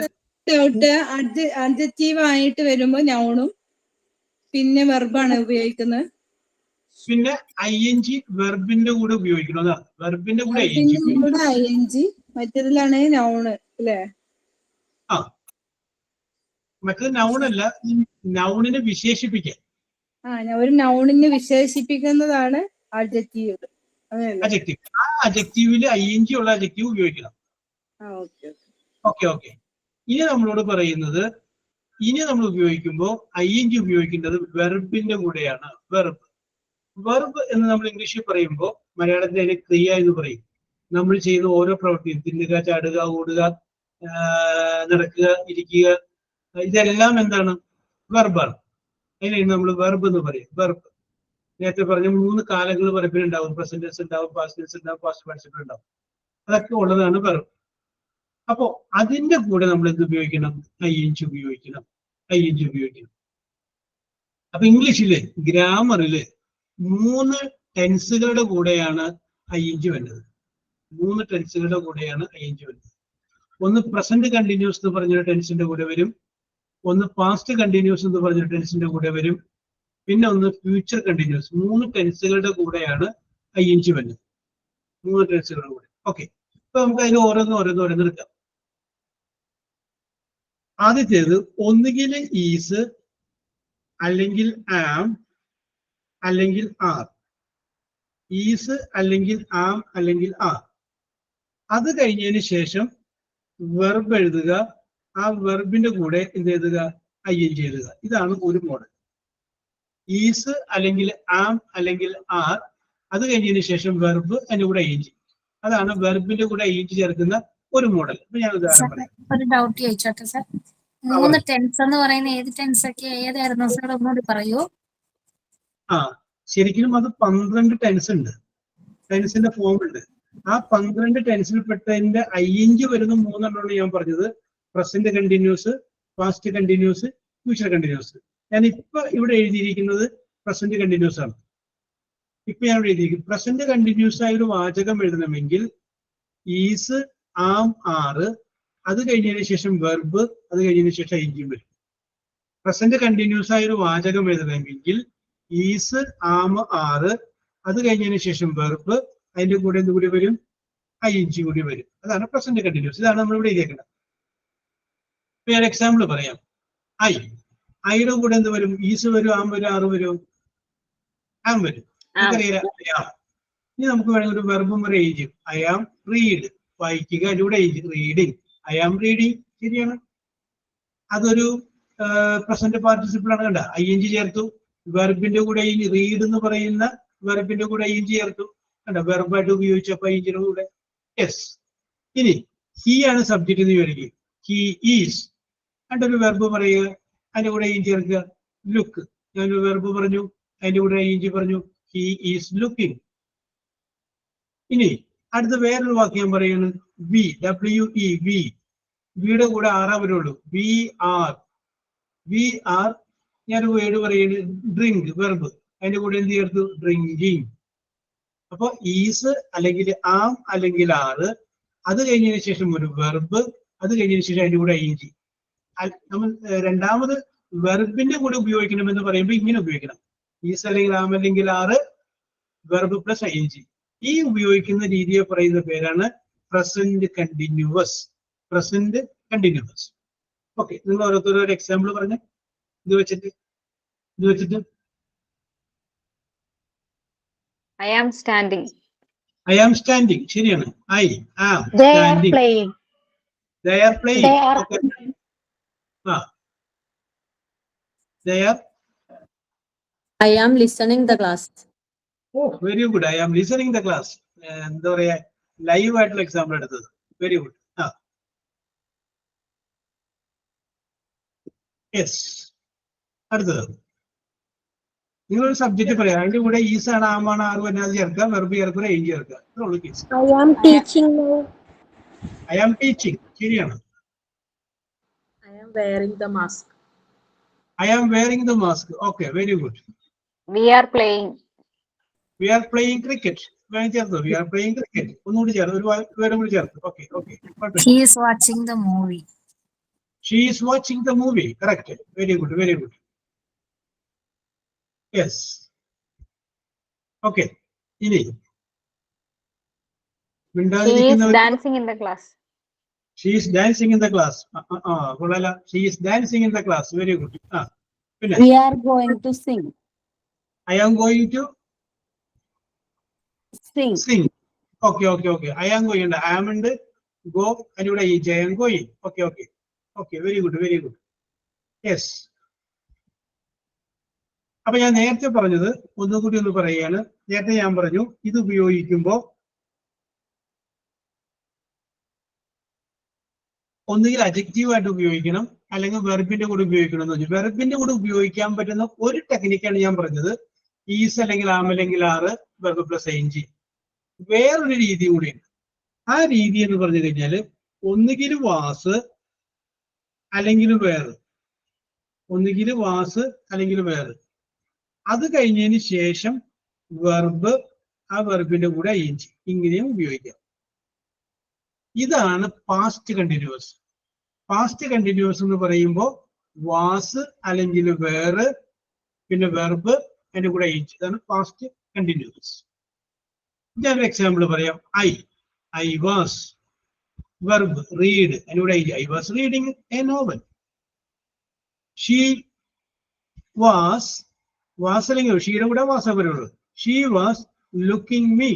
അഡ്ജക്റ്റീവ് ആയിട്ട് വരുമ്പോ നൗണും പിന്നെ വെർബാണ് ഉപയോഗിക്കുന്നത്. പിന്നെ ING വെർബിന്റെ കൂടെ ഉപയോഗിക്കണം. വെർബിന്റെ കൂടെ ING മറ്റേതിലാണ് നൗണ് അല്ലേ? മറ്റേത് നൗണല്ല, നൗണിനെ വിശേഷിപ്പിക്കാൻ. ഒരു നൗണിനെ വിശേഷിപ്പിക്കുന്നതാണ് അഡ്ജക്റ്റീവ്. അഡ്ജക്റ്റീവ്. ആ അഡ്ജക്റ്റീവില് ING ഉള്ള അഡ്ജക്റ്റീവ് ഉപയോഗിക്കണം. ഓക്കെ. ഇനി നമ്മളോട് പറയുന്നത്, ഇനി നമ്മൾ ഉപയോഗിക്കുമ്പോൾ ING ഉപയോഗിക്കേണ്ടത് വെർബിന്റെ കൂടെയാണ്. വെർബ് എന്ന് നമ്മൾ ഇംഗ്ലീഷിൽ പറയുമ്പോൾ മലയാളത്തിൽ അതിന് ക്രിയ എന്ന് പറയും. നമ്മൾ ചെയ്യുന്ന ഓരോ പ്രവൃത്തിയും, തിന്നുക, ചാടുക, ഓടുക, നടക്കുക, ഇരിക്കുക, ഇതെല്ലാം എന്താണ്? വെർബാണ്. അതിനാണ് നമ്മൾ വെർബ് എന്ന് പറയും. വെർബ് നേരത്തെ പറഞ്ഞ 3 കാലങ്ങൾ വെർബിനുണ്ടാവും. പ്രസന്റ് ടെൻസ് ഉണ്ടാവും, പാസ്റ്റ് ടെൻസ് ഉണ്ടാവും, പാസ്റ്റ് പാർട്ടിസിപ്പിൾ ഉണ്ടാവും. അതൊക്കെ ഉള്ളതാണ് വെർബ്. അപ്പോ അതിന്റെ കൂടെ നമ്മൾ എന്ത് ഉപയോഗിക്കണം? ING ഉപയോഗിക്കണം. അപ്പൊ ഇംഗ്ലീഷില് ഗ്രാമറില് 3 ടെൻസുകളുടെ കൂടെയാണ് ING വരുന്നത്. 3 ടെൻസുകളുടെ കൂടെയാണ് ING വരുന്നത്. ഒന്ന് പ്രസന്റ് കണ്ടിന്യൂസ് എന്ന് പറഞ്ഞൊരു ടെൻസിന്റെ കൂടെ വരും, ഒന്ന് പാസ്റ്റ് കണ്ടിന്യൂസ് എന്ന് പറഞ്ഞൊരു ടെൻസിന്റെ കൂടെ വരും, പിന്നെ ഒന്ന് ഫ്യൂച്ചർ കണ്ടിന്യൂസ്. 3 ടെൻസുകളുടെ കൂടെയാണ് ING വരുന്നത്. 3 ടെൻസുകളുടെ കൂടെ. ഓക്കെ. അപ്പൊ നമുക്ക് അതിന് ഓരോന്ന് എടുക്കാം. ആദ്യത്തേത് ഒന്നുകിൽ ഈസ്, അല്ലെങ്കിൽ ആം, അല്ലെങ്കിൽ ആർ. ഈസ്, അല്ലെങ്കിൽ ആം, അല്ലെങ്കിൽ ആർ. അത് കഴിഞ്ഞതിന് ശേഷം വെർബ് എഴുതുക. ആ വെർബിന്റെ കൂടെ എന്ത് എഴുതുക? ING എഴുതുക. ഇതാണ് ഒരു മോഡൽ. ഈസ്, അല്ലെങ്കിൽ ആം, അല്ലെങ്കിൽ ആർ. അത് കഴിഞ്ഞതിന് ശേഷം വെർബ്, അതിന്റെ കൂടെ ING. അതാണ് വെർബിന്റെ കൂടെ ING ചേർക്കുന്ന ഒരു മോഡൽ. ഇപ്പൊ ഞാൻ ഉദാഹരണം പറയാം. ഒരു ഡൗട്ട് ചോദിച്ചോട്ടെ സാർ? 3 ടെൻസ് എന്ന് പറയുന്ന ഏത് ടെൻസ് ഒക്കെ ഏതായിരുന്നു സാർ? ഒന്നുകൂടി പറയൂ. ശരിക്കും അത് 12 ടെൻസ് ഉണ്ട്, ടെൻസിന്റെ ഫോം ഉണ്ട്. ആ 12 ടെൻസിൽ പെട്ടതിന്റെ ING വരുന്ന 3 എണ്ണമാണ് ഞാൻ പറഞ്ഞത്. Present continuous, past continuous, future continuous. ഞാൻ ഇപ്പൊ ഇവിടെ എഴുതിയിരിക്കുന്നത് പ്രസന്റ് കണ്ടിന്യൂസ് ആണ്. ഇപ്പൊ ഞാൻ ഇവിടെ എഴുതിയിരിക്കുന്നത് പ്രസന്റ് കണ്ടിന്യൂസ് ആയ ഒരു വാചകം എഴുതണമെങ്കിൽ ഈസ്, ആം, ആറ്, അത് കഴിഞ്ഞതിന് ശേഷം വെർബ്, അത് കഴിഞ്ഞതിന് ശേഷം ING വരും. പ്രസന്റ് കണ്ടിന്യൂസ് ആയ ഒരു വാചകം എഴുതണമെങ്കിൽ ഈസ്, ആം, ആറ്, അത് കഴിഞ്ഞതിന് ശേഷം വെർബ്, അതിന്റെ കൂടെ എന്തുകൂടി വരും? ING കൂടി വരും. അതാണ് പ്രസന്റ് കണ്ടിന്യൂസ്. ഇതാണ് നമ്മൾ ഇവിടെ എഴുതിയേക്കുന്നത്. ഇപ്പൊ ഞാൻ എക്സാമ്പിൾ പറയാം. ഐയുടെ കൂടെ എന്ത് വരും? ഈസ് വരും, ആം വരും, ആറ് വരും, ആം വരും. നമുക്കറിയാം. ഇനി നമുക്ക് വേണമെങ്കിൽ ഒരു വെർബും ഒരു ഏജും. ഐ ആം റീഡ്, വായിക്കുക, അതിലൂടെ റീഡിങ്. ഐ ആം റീഡിങ്, ശരിയാണ്. അതൊരു പ്രസന്റ് പാർട്ടിസിപ്പിൾ ആണ്. കണ്ട, ING ചേർത്തു. വെർബിന്റെ കൂടെ റീഡ് എന്ന് പറയുന്ന വെർബിന്റെ കൂടെ ING ചേർത്തു. കണ്ട, വെർബായിട്ട് ഉപയോഗിച്ചപ്പോ ING കൂടെ. യെസ്. ഇനി ഹി ആണ് സബ്ജക്ട് എന്ന് വിചാരിക്കുക. ഹി ഈസ്, ഒരു വെർബ് പറയുക, അതിന്റെ കൂടെ ING ചേർക്കുക. ലുക്ക്, ഞാനൊരു വെർബ് പറഞ്ഞു, അതിന്റെ കൂടെ ING പറഞ്ഞു. He is looking. ഇനി അടുത്ത വേറൊരു വാക്യം പറയുന്നത് വി, WE, വി. വിയുടെ കൂടെ ആറാ വരുള്ളൂ. വി ആർ, ഞാനൊരു വേർഡ് പറയുന്നത് ഡ്രിങ്ക്, വെർബ്, അതിന്റെ കൂടെ എന്ത് ചേർത്തു? ഡ്രിങ്കിങ്. അപ്പൊ ഈസ് അല്ലെങ്കിൽ ആം അല്ലെങ്കിൽ ആറ്, അത് കഴിഞ്ഞതിന് ശേഷം ഒരു വെർബ്, അത് കഴിഞ്ഞതിന് ശേഷം അതിന്റെ കൂടെ ING. നമ്മൾ രണ്ടാമത് വെർബിന്റെ കൂടെ ഉപയോഗിക്കണമെന്ന് പറയുമ്പോൾ ഇങ്ങനെ ഉപയോഗിക്കണം. ഈസ് അല്ലെങ്കിൽ ആം അല്ലെങ്കിൽ ആറ്, വെർബ് പ്ലസ് ING. ഈ ഉപയോഗിക്കുന്ന രീതിയെ പറയുന്ന പേരാണ് present continuous. Present continuous. Okay, നിങ്ങൾ ഓരോരുത്തരും ഒരു എക്സാമ്പിൾ പറഞ്ഞ ഇത് വെച്ചിട്ട്. I am standing. I am standing, ശരിയാണ്. I am They are standing. playing. They are playing. They are Okay. They are. I am listening the class. Oh, very good. I am listening the class. എന്താ പറയാ, live ആയിട്ടുള്ള example എടുത്തത്. Very good. Yes. അടുത്തത് നിങ്ങളൊരു subject പറയാം, അതിന്റെ കൂടെ is ആണ്, ആമാണ്, ആറ് വരെ അത് ചേർക്കുക, വെർബ് ചേർക്കുക, ING ചേർക്കുക. ഇത്രയുള്ളൂ case. I am teaching now. I am teaching, ശരിയാണ്. I am wearing the mask. I am wearing the mask. Okay, very good. We are playing. We are playing cricket. വേണം ചേർത്തു. We are playing cricket. ഒന്നുകൂടി ചേർത്ത്, ഒരു വേർഡും കൂടി ചേർത്ത്. Okay. He is watching the movie. She is watching the movie. Correct. Very good. Very good. Yes. Okay. ഇനി He is dancing in the class. She is dancing in the class. കൊള്ളാല. She is dancing in the class. Very good. പിന്നെ We are going to sing. I am going to Sing. Okay. I am going. I am and go and you I am going. Okay. Very good. Yes. അപ്പൊ ഞാൻ നേരത്തെ പറഞ്ഞത് ഒന്നുകൂടി ഒന്ന് പറയുകയാണ്. നേരത്തെ ഞാൻ പറഞ്ഞു ഇത് ഉപയോഗിക്കുമ്പോൾ ഒന്നുകിൽ അഡ്ജക്റ്റീവായിട്ട് ഉപയോഗിക്കണം, അല്ലെങ്കിൽ വെർബിന്റെ കൂടെ ഉപയോഗിക്കണം എന്ന് പറഞ്ഞു. വെർബിന്റെ കൂടെ ഉപയോഗിക്കാൻ പറ്റുന്ന ഒരു ടെക്നിക്കാണ് ഞാൻ പറഞ്ഞത്. ഈസ് അല്ലെങ്കിൽ ആം അല്ലെങ്കിൽ ആറ്, വെർബ് പ്ലസ് ING. വേറൊരു രീതി കൂടിയുണ്ട്. ആ രീതി എന്ന് പറഞ്ഞു കഴിഞ്ഞാൽ ഒന്നുകിൽ വാസ് അല്ലെങ്കിൽ വേറെ, അത് കഴിഞ്ഞതിന് ശേഷം വെർബ്, ആ വെർബിന്റെ കൂടെ ING, ഇങ്ങനെയും ഉപയോഗിക്കാം. ഇതാണ് പാസ്റ്റ് കണ്ടിന്യൂസ്. പാസ്റ്റ് കണ്ടിന്യൂസ് എന്ന് പറയുമ്പോൾ വാസ് അല്ലെങ്കിൽ വേറെ, പിന്നെ വെർബ്, അതിന്റെ കൂടെ ING. ഇതാണ് പാസ്റ്റ് കണ്ടിന്യൂസ്. ഞാനൊരു എക്സാമ്പിൾ പറയാം. I was, വെർബ് റീഡ്, അതിന്റെ കൂടെ ING. I was reading a novel. She was അല്ലെങ്കിൽ ഷീയുടെ കൂടെ വാസ വരുള്ളൂ. She was looking me.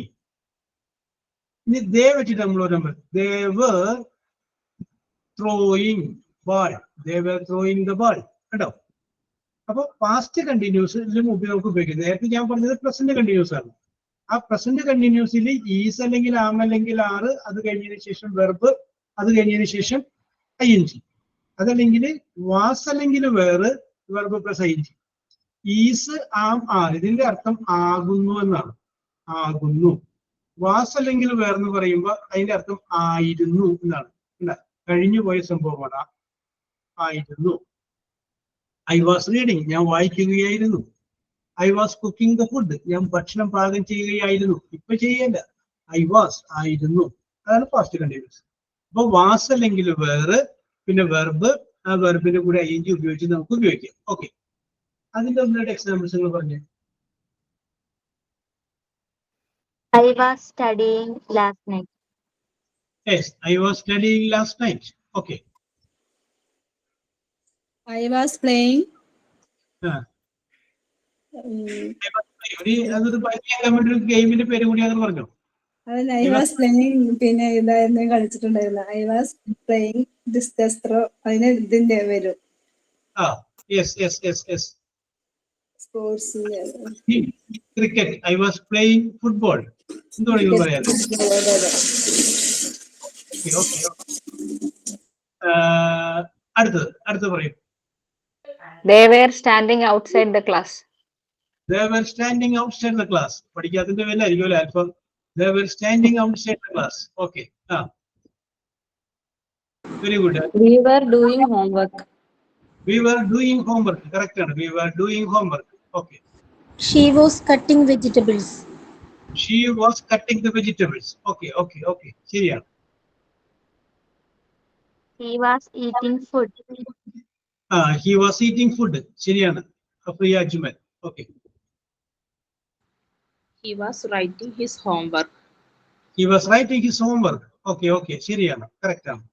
ഇനി ദേ വെച്ചിട്ട് നമ്മൾ ഒരു number. They were throwing the ball. കേട്ടോ? അപ്പൊ പാസ്റ്റ് കണ്ടിന്യൂസ് ഇതിലും നമുക്ക് ഉപയോഗിക്കുന്നത്. നേരത്തെ ഞാൻ പറഞ്ഞത് പ്രസന്റ് കണ്ടിന്യൂസ് ആണ്. ആ പ്രസന്റ് കണ്ടിന്യൂസിൽ ഈസ് അല്ലെങ്കിൽ ആം അല്ലെങ്കിൽ ആറ്, അത് കഴിഞ്ഞതിന് ശേഷം വെർബ്, അത് കഴിഞ്ഞതിന് ശേഷം ING. അതല്ലെങ്കിൽ വാസ് അല്ലെങ്കിൽ വേറെ verb plus ING. Is, am, are ഇതിന്റെ അർത്ഥം ആകുന്നു എന്നാണ്. ആകുന്നു. വാസ് അല്ലെങ്കിൽ വേറെന്ന് പറയുമ്പോൾ അതിന്റെ അർത്ഥം ആയിരുന്നു എന്നാണ്. അല്ല, കഴിഞ്ഞു പോയ സംഭവമാണ്. ആയിരുന്നു. ഐ വാസ് റീഡിങ്, ഞാൻ വായിക്കുകയായിരുന്നു. I was cooking the food, ഞാൻ ഭക്ഷണം പാകം ചെയ്യുകയായിരുന്നു. ഇപ്പൊ ചെയ്യല്ല. ഐ വാസ്, ആയിരുന്നു. അതാണ് പാസ്റ്റ് കണ്ടിന്യൂസ്. അപ്പൊ വാസ് അല്ലെങ്കിൽ വേറെ, പിന്നെ വെർബ്, ആ വെർബിന്റെ കൂടെ ING ഉപയോഗിച്ച് നമുക്ക് ഉപയോഗിക്കാം. ഓക്കെ, അതിന്റെ ഒന്നായിട്ട് എക്സാമ്പിൾസ് നിങ്ങൾ പറഞ്ഞു. I was studying last night. Yes, I was studying last night. Okay. I was playing. അതൊരു ഒരു ഗെയിമിന്റെ പേര് കൂടി അങ്ങനെ പറഞ്ഞു. I was playing, പിന്നെ ഇതായിരുന്നു കളിച്ചിട്ടുണ്ടായിരുന്ന. I was playing discus throw, അതിന് ഇതിന്റെ വരും. Sports, cricket. I was playing football. എന്ത് വേണമെങ്കിലും പറയാം. അടുത്തത് പറയും. They were standing outside the class. They were standing outside the class. പഠിക്കാത്തതിന്റെ പേരിലായിരിക്കും അല്പം. They were standing outside the class. Okay. Very good. We were doing homework. We were doing homework. Correct. We were doing homework. Okay. She was cutting vegetables. She was cutting the vegetables. Okay. ശരിയാണ്. He was eating food. He was eating food. ശരിയാണ്. Priya Ajmal. Okay. He was writing his homework. He was writing his homework. Okay. ശരിയാണ്. Correct ആണ്.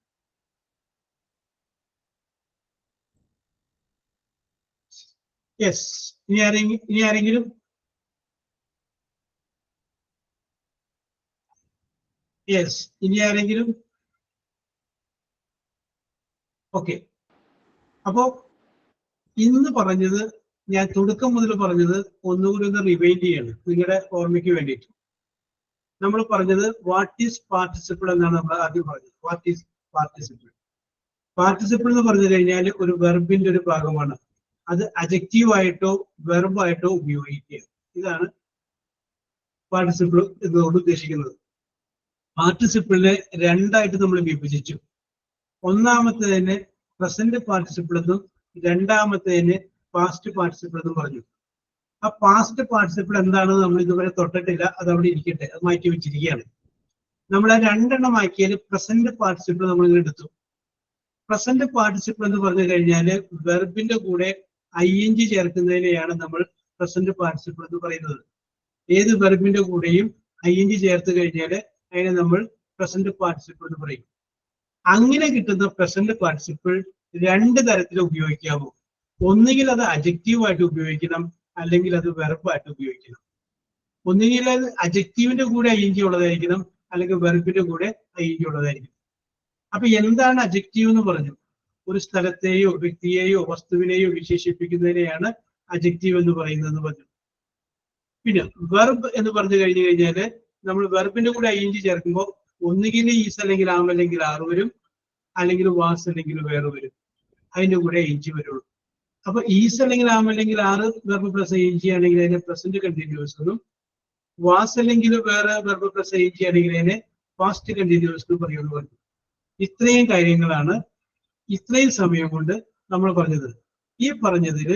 Yes. ഇനി ആരെങ്കിലും? Yes. ഇനി ആരെങ്കിലും? Okay. അപ്പോ ഇന്ന് പറഞ്ഞത്, ഞാൻ തുടക്കം മുതൽ പറഞ്ഞത് ഒന്നുകൂടി ഒന്ന് റിവൈൻഡ് ചെയ്യാണ് നിങ്ങളുടെ ഓർമ്മയ്ക്ക് വേണ്ടിയിട്ട്. നമ്മൾ പറഞ്ഞത് വാട്ട് ഈസ് പാർട്ടിസിപ്പിൾ എന്നാണ് നമ്മൾ ആദ്യം പറഞ്ഞത്. What is participle? പാർട്ടിസിപ്പിൾ എന്ന് പറഞ്ഞു കഴിഞ്ഞാൽ ഒരു വെർബിന്റെ ഒരു ഭാഗമാണ്. അത് അജക്റ്റീവ് ആയിട്ടോ വെർബായിട്ടോ ഉപയോഗിക്കുക. ഇതാണ് പാർട്ടിസിപ്പിൾ എന്നതുകൊണ്ട് ഉദ്ദേശിക്കുന്നത്. പാർട്ടിസിപ്പിളിനെ രണ്ടായിട്ട് നമ്മൾ വിഭജിച്ചു. ഒന്നാമത്തേതിനെ പ്രസന്റ് പാർട്ടിസിപ്പിൾ എന്നും രണ്ടാമത്തേതിന് പാസ്റ്റ് പാർട്ടിസിപ്പിൾ എന്നും പറഞ്ഞു. ആ പാസ്റ്റ് പാർട്ടിസിപ്പിൾ എന്താണെന്ന് നമ്മൾ ഇതുവരെ തൊട്ടിട്ടില്ല. അത് അവിടെ ഇരിക്കട്ടെ, അത് മാറ്റി വെച്ചിരിക്കുകയാണ്. നമ്മൾ ആ രണ്ടെണ്ണം ആക്കിയാൽ പ്രസന്റ് പാർട്ടിസിപ്പിൾ നമ്മൾ എടുത്തു. പ്രസന്റ് പാർട്ടിസിപ്പിൾ എന്ന് പറഞ്ഞു കഴിഞ്ഞാൽ വെർബിന്റെ കൂടെ ING ചേർക്കുന്നതിനെയാണ് നമ്മൾ പ്രസന്റ് പാർട്ടിസിപ്പിൾ എന്ന് പറയുന്നത്. ഏത് വെർബിന്റെ കൂടെയും ING ചേർത്ത് കഴിഞ്ഞാൽ അതിനെ നമ്മൾ പ്രസന്റ് പാർട്ടിസിപ്പിൾ എന്ന് പറയും. അങ്ങനെ കിട്ടുന്ന പ്രസന്റ് പാർട്ടിസിപ്പിൾ രണ്ട് തരത്തിൽ ഉപയോഗിക്കാമോ. ഒന്നുകിൽ അത് അജക്റ്റീവായിട്ട് ഉപയോഗിക്കണം, അല്ലെങ്കിൽ അത് വെർബായിട്ട് ഉപയോഗിക്കണം. ഒന്നുകിൽ അത് അജക്റ്റീവിന്റെ കൂടെ ING ഉള്ളതായിരിക്കണം, അല്ലെങ്കിൽ വെർബിന്റെ കൂടെ ING ഉള്ളതായിരിക്കണം. അപ്പൊ എന്താണ് അജക്റ്റീവ് എന്ന് പറഞ്ഞു? ഒരു സ്ഥലത്തെയോ വ്യക്തിയെയോ വസ്തുവിനെയോ വിശേഷിപ്പിക്കുന്നതിനെയാണ് അജക്റ്റീവ് എന്ന് പറയുന്നത് പറഞ്ഞു. പിന്നെ വെർബ് എന്ന് പറഞ്ഞു കഴിഞ്ഞു കഴിഞ്ഞാല് നമ്മൾ വെർബിന്റെ കൂടെ ING ചേർക്കുമ്പോൾ ഒന്നുകിൽ ഈസ് അല്ലെങ്കിൽ ആം അല്ലെങ്കിൽ ആറ് വരും, അല്ലെങ്കിൽ വാസ് അല്ലെങ്കിൽ വേറെ വരും. അതിന്റെ കൂടെ ING വരുള്ളൂ. അപ്പൊ ഈസ് അല്ലെങ്കിൽ ആം അല്ലെങ്കിൽ ആറ് വെർബ് പ്ലസ് ING ആണെങ്കിൽ അതിനെ പ്രസന്റ് കണ്ടിന്യൂസ് എന്നും, വാസ് അല്ലെങ്കിൽ വേറെ വെർബ് പ്ലസ് ING ആണെങ്കിൽ അതിനെ പാസ്റ്റ് കണ്ടിന്യൂസ് എന്നും പറയുന്നു പറഞ്ഞു. ഇത്രയും കാര്യങ്ങളാണ് ഇത്രയും സമയം കൊണ്ട് നമ്മൾ പറഞ്ഞത്. ഈ പറഞ്ഞതിൽ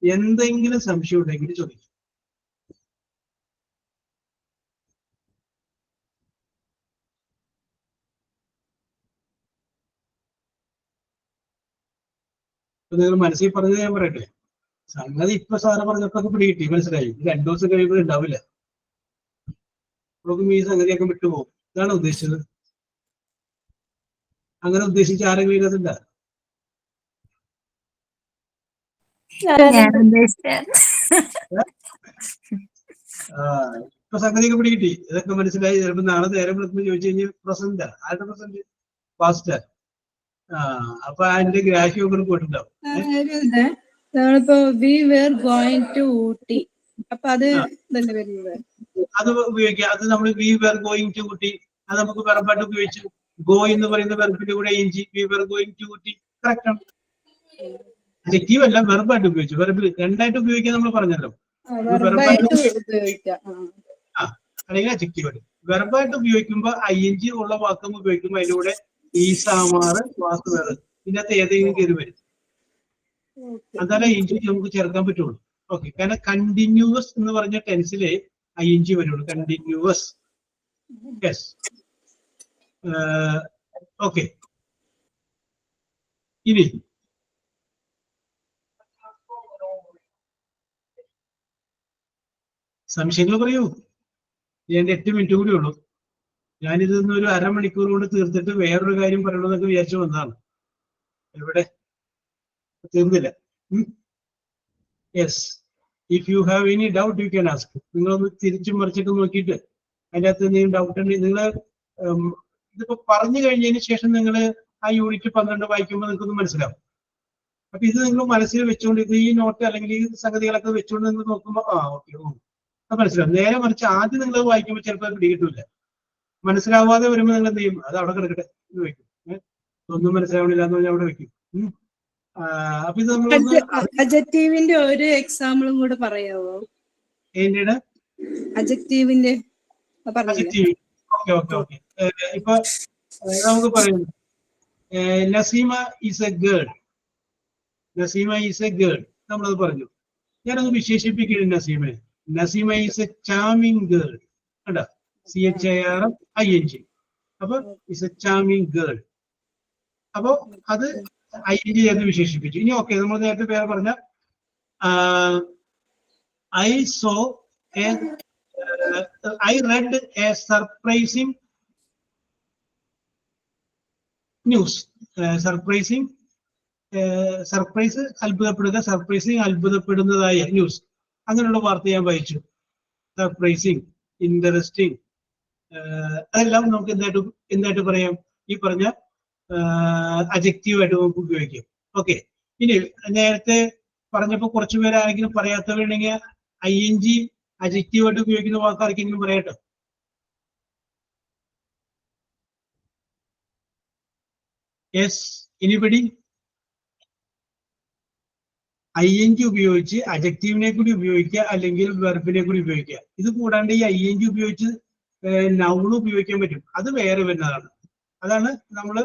എന്തെങ്കിലും സംശയം ഉണ്ടെങ്കിൽ ചോദിക്കും. നിങ്ങൾ മനസ്സിൽ പറഞ്ഞത് ഞാൻ പറയട്ടെ. സംഗതി ഇപ്പൊ സാറ് പറഞ്ഞപ്പോ പിടികിട്ടി, മനസ്സിലായി. 2 ദിവസം കഴിയുമ്പോൾ ഉണ്ടാവില്ല. ഈ സംഗതിയൊക്കെ വിട്ടുപോകും. ഇതാണ് ഉദ്ദേശിച്ചത്. അങ്ങനെ ഉദ്ദേശിച്ച ആരെങ്കിലും ഇതില്ല? ഇപ്പൊ സംഗതിയൊക്കെ പിടികിട്ടി, ഇതൊക്കെ മനസ്സിലായി. ചിലപ്പോ നാളെ നേരം വിളിക്കുമ്പോൾ ചോദിച്ചു കഴിഞ്ഞാൽ പ്രസന്റ് ആരുടെ പ്രസന്റ്? പാസ്റ്റ്. അപ്പൊ അതിന്റെ ഗ്രാഹ്യം ഒക്കെ പോയിട്ടുണ്ടാവും. നമ്മളിപ്പോ we were going to Ooty, അപ്പൊ അത് തന്നെ വരുന്നത്. അത് ഉപയോഗിക്കാം. അത് നമ്മൾ we were going to Ooty, അത് നമുക്ക് വെർബായിട്ട് ഉപയോഗിച്ചു. ഗോ എന്ന് പറയുന്ന വെർബിന്റെ കൂടെ ing, we were going to Ooty. Correct ആണ്. അഡ്ജക്റ്റീവ് അല്ല, വെർബായിട്ട് ഉപയോഗിച്ചു. വെർബിൽ രണ്ടായിട്ട് ഉപയോഗിക്കാൻ നമ്മൾ പറഞ്ഞല്ലോ. വെർബായിട്ട് ഉപയോഗിക്കാം. അല്ലെങ്കിൽ അഡ്ജക്റ്റീവ് ആയിട്ട്. വെർബായിട്ട് ഉപയോഗിക്കുമ്പോ ing ഉള്ള വാക്കും ഉപയോഗിക്കുമ്പോൾ അതിന്റെ കൂടെ ഈസാമാറ് വാക്ക് വേറെ ഇതിനകത്ത് ഏതെങ്കിലും കയറി വരും. അതായത് ing നമുക്ക് ചേർക്കാൻ പറ്റുള്ളൂ. ഓക്കെ, കാരണം കണ്ടിന്യൂവസ് എന്ന് പറഞ്ഞ ടെൻസിലെ ing വരുള്ളൂ. കണ്ടിന്യൂവസ്. യെസ്. ഓക്കെ, ഇനി സംശയങ്ങൾ പറയൂ. ഞാൻ 8 മിനിറ്റ് കൂടി ഉള്ളൂ. ഞാനിതൊന്ന് ഒരു അരമണിക്കൂർ കൊണ്ട് തീർത്തിട്ട് വേറൊരു കാര്യം പറയണമെന്നൊക്കെ വിചാരിച്ചു വന്നതാണ്. എവിടെ തീർന്നില്ല. Yes, if you have any doubt you can ask. നിങ്ങളൊന്ന് തിരിച്ചും മറിച്ചൊക്കെ നോക്കിയിട്ട് അതിൻ്റെ അകത്ത് എന്തെങ്കിലും ഡൗട്ട് ഉണ്ടെങ്കിൽ നിങ്ങൾ ഇതിപ്പോ പറഞ്ഞു കഴിഞ്ഞതിന് ശേഷം നിങ്ങൾ ആ യൂണിറ്റ് 12 വായിക്കുമ്പോൾ നിങ്ങൾക്കൊന്ന് മനസ്സിലാവും. അപ്പൊ ഇത് നിങ്ങൾ മനസ്സിൽ വെച്ചുകൊണ്ട് ഇത് ഈ നോട്ട് അല്ലെങ്കിൽ ഈ സംഗതികളൊക്കെ വെച്ചുകൊണ്ട് നിങ്ങൾ നോക്കുമ്പോൾ ഓക്കെ അത് മനസ്സിലാവും. നേരെ മറിച്ച് ആദ്യം നിങ്ങൾ വായിക്കുമ്പോൾ ചിലപ്പോൾ അത് പിടികിട്ടില്ല. മനസ്സിലാവാതെ വരുമ്പോൾ നിങ്ങൾ എന്ത് ചെയ്യും? അത് അവിടെ കിടക്കട്ടെ എന്ന് വെക്കും. ഒന്നും മനസ്സിലാവണില്ല എന്ന് പറഞ്ഞാൽ അവിടെ വെക്കും. അപ്പൊ ഇത് നമ്മൾ അഡ്ജക്റ്റീവിന്റെ ഒരു എക്സാമ്പിളും കൂടെ പറയാവോ? ഏതിന്റെ? അഡ്ജക്റ്റീവിന്റെ. ഓക്കെ. ഇപ്പൊ നമുക്ക് പറയാം Naseema is a girl. Naseema is a girl നമ്മളത് പറഞ്ഞു. ഞാനത് വിശേഷിപ്പിക്കുന്നു നസീമയെ. Naseema is a charming girl. കണ്ടോ? CHARMING. അപ്പൊ ഇസ് എ ചാമിങ് ഗേൾ. അപ്പൊ അത് ing എന്ന് വിശേഷിപ്പിച്ചു. ഇനി ഓക്കെ, നമ്മൾ നേരത്തെ പേര് പറഞ്ഞ I read a surprising news. Surprising, surprise അത്ഭുതപ്പെടുക, സർപ്രൈസിങ് അത്ഭുതപ്പെടുന്നതായ ന്യൂസ്, അങ്ങനെയുള്ള വാർത്ത ഞാൻ വായിച്ചു. സർപ്രൈസിങ്, ഇൻട്രസ്റ്റിംഗ്, അതെല്ലാം നമുക്ക് എന്തായിട്ട് പറയാം? ഈ പറഞ്ഞ അഡ്ജക്റ്റീവായിട്ട് നമുക്ക് ഉപയോഗിക്കാം. ഓക്കെ, ഇനി നേരത്തെ പറഞ്ഞപ്പോൾ കുറച്ചു പേര് ആരെങ്കിലും പറയാത്തവരുണ്ടെങ്കിൽ ing അഡ്ജക്റ്റീവായിട്ട് ഉപയോഗിക്കുന്ന വാക്കാർക്കെങ്കിലും പറയട്ടോ. Yes, anybody? ing ഉപയോഗിച്ച് അഡ്ജക്റ്റീവിനെ കൂടി ഉപയോഗിക്കുക, അല്ലെങ്കിൽ വെർബിനെ കൂടി ഉപയോഗിക്കുക. ഇത് കൂടാണ്ട് ഈ ing ഉപയോഗിച്ച് നൗൺ ഉപയോഗിക്കാൻ പറ്റും. അത് വേറെ വരുന്നതാണ്. അതാണ് നമ്മൾ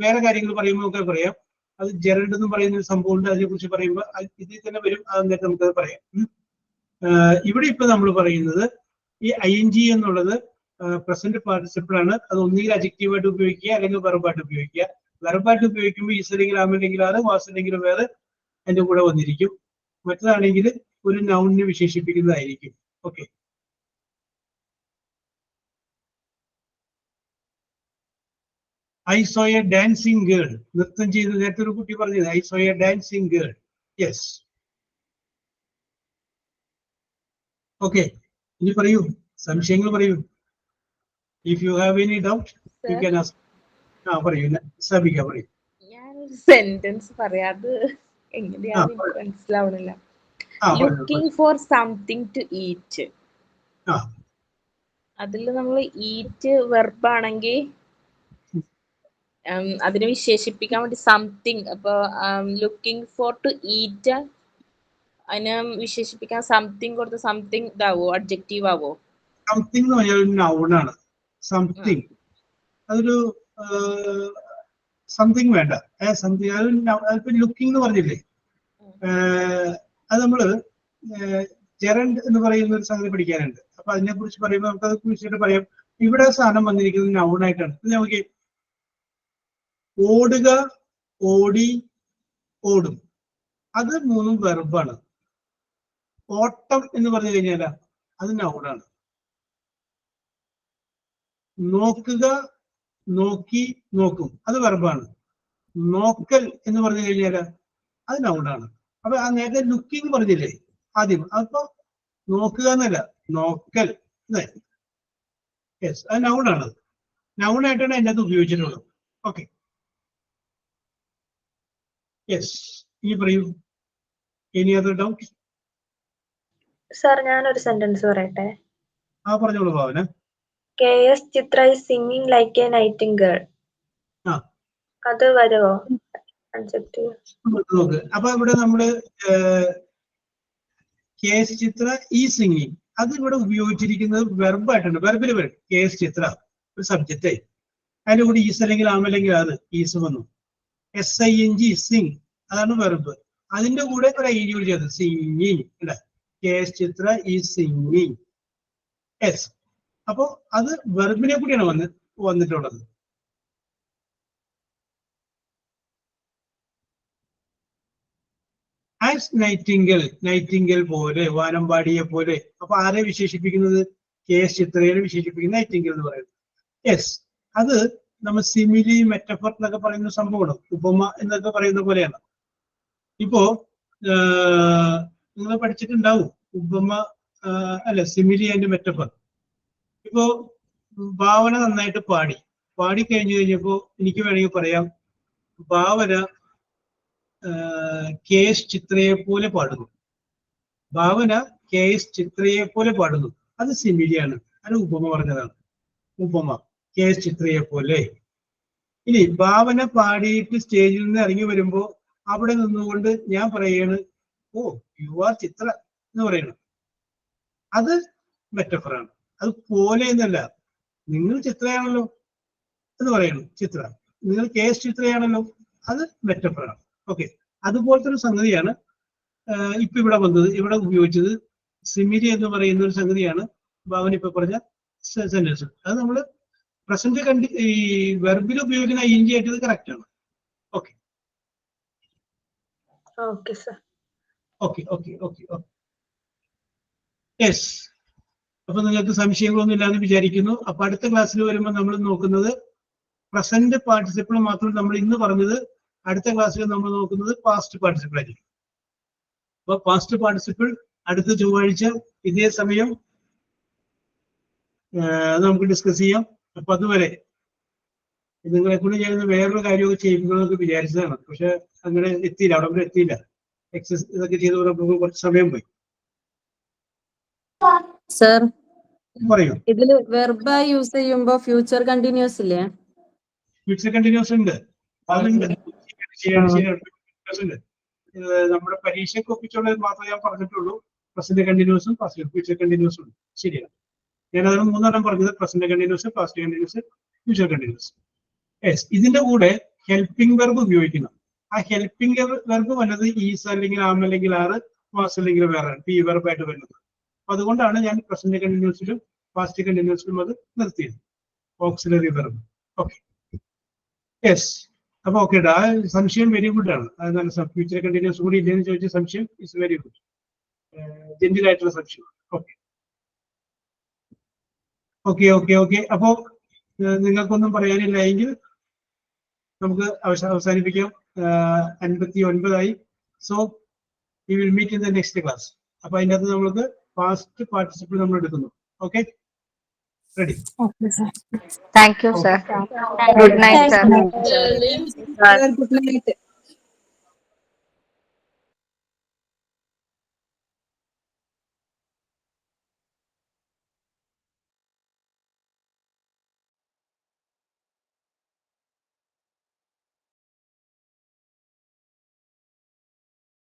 വേറെ കാര്യങ്ങൾ പറയുമ്പോൾ നമുക്ക് പറയാം. അത് ജെറണ്ട് എന്ന് പറയുന്ന ഒരു സംഭവമുണ്ട്, അതിനെ കുറിച്ച് പറയുമ്പോൾ ഇതിൽ തന്നെ വരും. അതെന്നിട്ട് നമുക്കത് പറയാം. ഇവിടെ ഇപ്പൊ നമ്മൾ പറയുന്നത് ഈ ing എന്നുള്ളത് പ്രസന്റ് പാർട്ടിസിപ്പിൾ ആണ്. അത് ഒന്നുകിൽ അഡ്ജക്റ്റീവായിട്ട് ഉപയോഗിക്കുക, അല്ലെങ്കിൽ വെർബായിട്ട് ഉപയോഗിക്കുക. വെർബായിട്ട് ഉപയോഗിക്കുമ്പോൾ ഈസ് അല്ലെങ്കിൽ ആമെങ്കിൽ ആറ്, വാസ് അല്ലെങ്കിൽ വേറെ അതിന്റെ കൂടെ വന്നിരിക്കും. മറ്റതാണെങ്കിൽ ഒരു നൗണിനെ വിശേഷിപ്പിക്കുന്നതായിരിക്കും. Okay, I saw a dancing girl. നൃത്തം ചെയ്ത് നേരത്തെ ഒരു കുട്ടി പറഞ്ഞത് I saw a dancing girl. Yes. Okay, ഇനി പറയൂ, സംശയങ്ങൾ പറയൂ. If you have any doubt, you can ask. പറയൂ സബിക, പറയൂ. ഞാനൊരു സെന്റൻസ് പറയാത് എങ്ങനെയാന്ന് എനിക്ക് മനസ്സിലാവണില്ല. Looking for something to eat. അതിൽ നമ്മൾ ഈറ്റ് വെർബാണെങ്കിൽ അതിനെ വിശേഷിപ്പിക്കാൻ വേണ്ടി സംതിങ്. അപ്പൊ ലുക്കിംഗ് ഫോർ ടു ഈറ്റ് അതിനെ വിശേഷിപ്പിക്കാൻ സംതിങ് കൊടുത്ത് സംതിങ് ഇതാവോ? അഡ്ജക്റ്റീവ് ആവോ? സംതിങ് എന്ന് പറഞ്ഞാൽ നൗണാണ്. സംതിങ് അതൊരു സംതിങ് വേണ്ട. സംതിങ് അതിപ്പോ ലുക്കിംഗ് എന്ന് പറഞ്ഞില്ലേ, അത് നമ്മള് ജെറണ്ട് എന്ന് പറയുന്ന ഒരു സംഗതി പഠിക്കാനുണ്ട്. അപ്പൊ അതിനെ കുറിച്ച് പറയുമ്പോൾ നമുക്ക് അത് കുറിച്ചിട്ട് പറയാം. ഇവിടെ സാധനം വന്നിരിക്കുന്നത് നൗണായിട്ടാണ്. നമുക്ക് ഓടുക, ഓടി, ഓടും, അത് മൂന്നും വെർബാണ്. ഓട്ടം എന്ന് പറഞ്ഞു കഴിഞ്ഞാൽ അത് നൗണാണ്. നോക്കുക, നോക്കി, നോക്കും, അത് വെർബാണ്. നോക്കൽ എന്ന് പറഞ്ഞു കഴിഞ്ഞാൽ അത് നൗണാണ്. അപ്പൊ ആ നേരത്തെ ലുക്കിംഗ് പറഞ്ഞില്ലേ ആദ്യം, അപ്പൊ നോക്കുക എന്നല്ല, നോക്കൽ. യെസ്, അത് നൗണാണ്. നൗണായിട്ടാണ് അതിൻ്റെ അകത്ത് ഉപയോഗിച്ചിട്ടുള്ളത്. ഓക്കെ, യെസ്, ഇനി പറയൂ. Any other doubt? സാർ ഞാനൊരു സെന്റൻസ് പറയട്ടെ. പറഞ്ഞോളൂ ഭാവന. KS Chitra is singing like a nightingale. ആ അത് വരുമോ adjective? നോക്ക്. അപ്പൊ ഇവിടെ നമ്മള് KS ചിത്ര ഈ സിംഗിങ് അത് ഇവിടെ ഉപയോഗിച്ചിരിക്കുന്നത് വെർബായിട്ടുണ്ട്. വെർബിൽ വരും KS ചിത്ര ഒരു സബ്ജക്റ്റ് ആയി, അതിന്റെ കൂടി ഈസ് അല്ലെങ്കിൽ ആമല്ലെങ്കിൽ അത് ഈസ് വന്നു. SING സിംഗ് അതാണ് വെർബ്. അതിന്റെ കൂടെ ഒരു ഐ കൂടി ചെയ്തത് സിംഗിങ് അല്ലെ. KS ചിത്ര ഈ സിംഗിങ് എസ്. അപ്പോ അത് വെർബിനെ കൂടിയാണ് വന്നിട്ടുള്ളത്. ആസ് നൈറ്റിംഗൽ, നൈറ്റിംഗൽ പോലെ, വാനമ്പാടിയെ പോലെ. അപ്പൊ ആരെ വിശേഷിപ്പിക്കുന്നത്? KS ചിത്രയെ വിശേഷിപ്പിക്കുന്ന നൈറ്റിംഗൽ എന്ന് പറയുന്നത്. യെസ്, അത് നമ്മൾ സിമിലി മെറ്റഫർ എന്നൊക്കെ പറയുന്ന സംഭവമാണ്. ഉപമ എന്നൊക്കെ പറയുന്ന പോലെയാണ്. ഇപ്പോ നിങ്ങൾ പഠിച്ചിട്ടുണ്ടാവും ഉപമ അല്ല, സിമിലി ആൻഡ് മെറ്റഫർ. ഇപ്പോ ഭാവന നന്നായിട്ട് പാടി കഴിഞ്ഞപ്പോ എനിക്ക് വേണമെങ്കിൽ പറയാം ഭാവന KS ചിത്രയെ പോലെ പാടുന്നു. ഭാവന KS ചിത്രയെ പോലെ പാടുന്നു. അത് സിമിലിയാണ്, അത് ഉപമ പറഞ്ഞതാണ്. ഉപമ KS ചിത്രയെ പോലെ. ഇനി ഭാവന പാടിയിട്ട് സ്റ്റേജിൽ നിന്ന് ഇറങ്ങി വരുമ്പോ അവിടെ നിന്നുകൊണ്ട് ഞാൻ പറയാണ്, ഓ യു ആർ ചിത്ര എന്ന് പറയണം. അത് മെറ്റഫറാണ്. അത് പോലെ എന്നല്ല, നിങ്ങൾ ചിത്രയാണല്ലോ എന്ന് പറയണം. ചിത്ര, നിങ്ങൾ KS ചിത്രയാണല്ലോ, അത് മെറ്റഫറാണ്. ഓക്കെ, അതുപോലത്തെ ഒരു സംഗതിയാണ് ഇപ്പൊ ഇവിടെ വന്നത്. ഇവിടെ ഉപയോഗിച്ചത് സിമിലി എന്ന് പറയുന്ന ഒരു സംഗതിയാണ് ഭാവന ഇപ്പൊ പറഞ്ഞ സെന്റൻസ്. അത് നമ്മള് പ്രസന്റ് ഈ വെർബിൽ ഉപയോഗിക്കുന്ന ING ആയിട്ട് കറക്റ്റ് ആണ്. Okay okay sir. Okay okay okay okay yes. അപ്പൊ നിങ്ങൾക്ക് സംശയങ്ങളൊന്നും ഇല്ലാന്ന് വിചാരിക്കുന്നു. അപ്പൊ അടുത്ത ക്ലാസ്സിൽ വരുമ്പോൾ നമ്മൾ നോക്കുന്നത് പ്രസന്റ് പാർട്ടിസിപ്പിൾ മാത്രം. നമ്മൾ ഇന്ന് പറഞ്ഞത് അടുത്ത ക്ലാസ്സിൽ നമ്മൾ നോക്കുന്നത് പാസ്റ്റ് പാർട്ടിസിപ്പിൾ ആയിരിക്കും. അപ്പൊ പാസ്റ്റ് പാർട്ടിസിപ്പിൾ അടുത്ത ചൊവ്വാഴ്ച ഇതേ സമയം നമുക്ക് ഡിസ്കസ് ചെയ്യാം. അപ്പൊ അതുവരെ നിങ്ങളെ കൊണ്ട് ഞാൻ വേറൊരു കാര്യമൊക്കെ ചെയ്യിപ്പിക്കണമെന്നൊക്കെ വിചാരിച്ചതാണ്, പക്ഷെ അങ്ങനെ എത്തിയില്ല, അവിടെ വരെ എത്തിയില്ല. എക്സസ് ഇതൊക്കെ ചെയ്ത് പറയുമ്പോൾ കുറച്ച് സമയം പോയി. സർ, പറയൂ. ഇതില് വെർബ യൂസ് ചെയ്യുമ്പോ ഫ്യൂച്ചർ കണ്ടിന്യൂസ് ഇല്ലേ? ഫ്യൂച്ചർ കണ്ടിന്യൂസ് ഉണ്ട്, അതുണ്ട്. ഉണ്ട്. നമ്മുടെ പരീക്ഷയ്ക്ക് ഒപ്പിച്ചുള്ളത് മാത്രമേ ഞാൻ പറഞ്ഞിട്ടുള്ളൂ. പ്രസന്റ് കണ്ടിന്യൂസും ഫ്യൂച്ചർ കണ്ടിന്യൂസും ഉണ്ട്. ശരിയാണ്, ഞാൻ അതിന് 3 എണ്ണം പറഞ്ഞത്. Present continuous, past continuous, future continuous. Yes, ഇതിന്റെ കൂടെ ഹെൽപ്പിംഗ് വെർബ് ഉപയോഗിക്കണം. ആ ഹെൽപ്പിംഗ് വെർബ് വന്നത് ഈസ് അല്ലെങ്കിൽ ആം അല്ലെങ്കിൽ ആറ്, വാസ് അല്ലെങ്കിൽ വേറെ പി വെർബായിട്ട് വരുന്നത്. അതുകൊണ്ടാണ് ഞാൻ പ്രസന്റ് കണ്ടിന്യൂസിലും പാസ്റ്റ് കണ്ടിന്യൂസിലും അത് നിർത്തിയത്, ഓക്സിലറി വെർബ്. Okay yes. അപ്പൊ ഓക്കെ, ആ സംശയം വെരി ഗുഡ് ആണ്. അത് നല്ല ഫ്യൂച്ചർ കണ്ടിന്യൂസ് കൂടി ഇല്ലെന്ന് ചോദിച്ച സംശയം ഇസ് വെരി ഗുഡ്, ജെന്റിൽ ആയിട്ടുള്ള സംശയം. ഓക്കെ ഓക്കെ ഓക്കെ ഓക്കെ അപ്പോ നിങ്ങൾക്കൊന്നും പറയാനില്ല എങ്കിൽ നമുക്ക് അവസാനിപ്പിക്കാം. 59 so we will meet in the next class. അപ്പൊ അതിൻ്റെ അകത്ത് നമ്മൾക്ക് പാസ്റ്റ് പാർട്ടിസിപ്പിൾ നമ്മൾ എടുക്കുന്നു. Okay, ready? Thank you, sir. Good night, sir. Good night.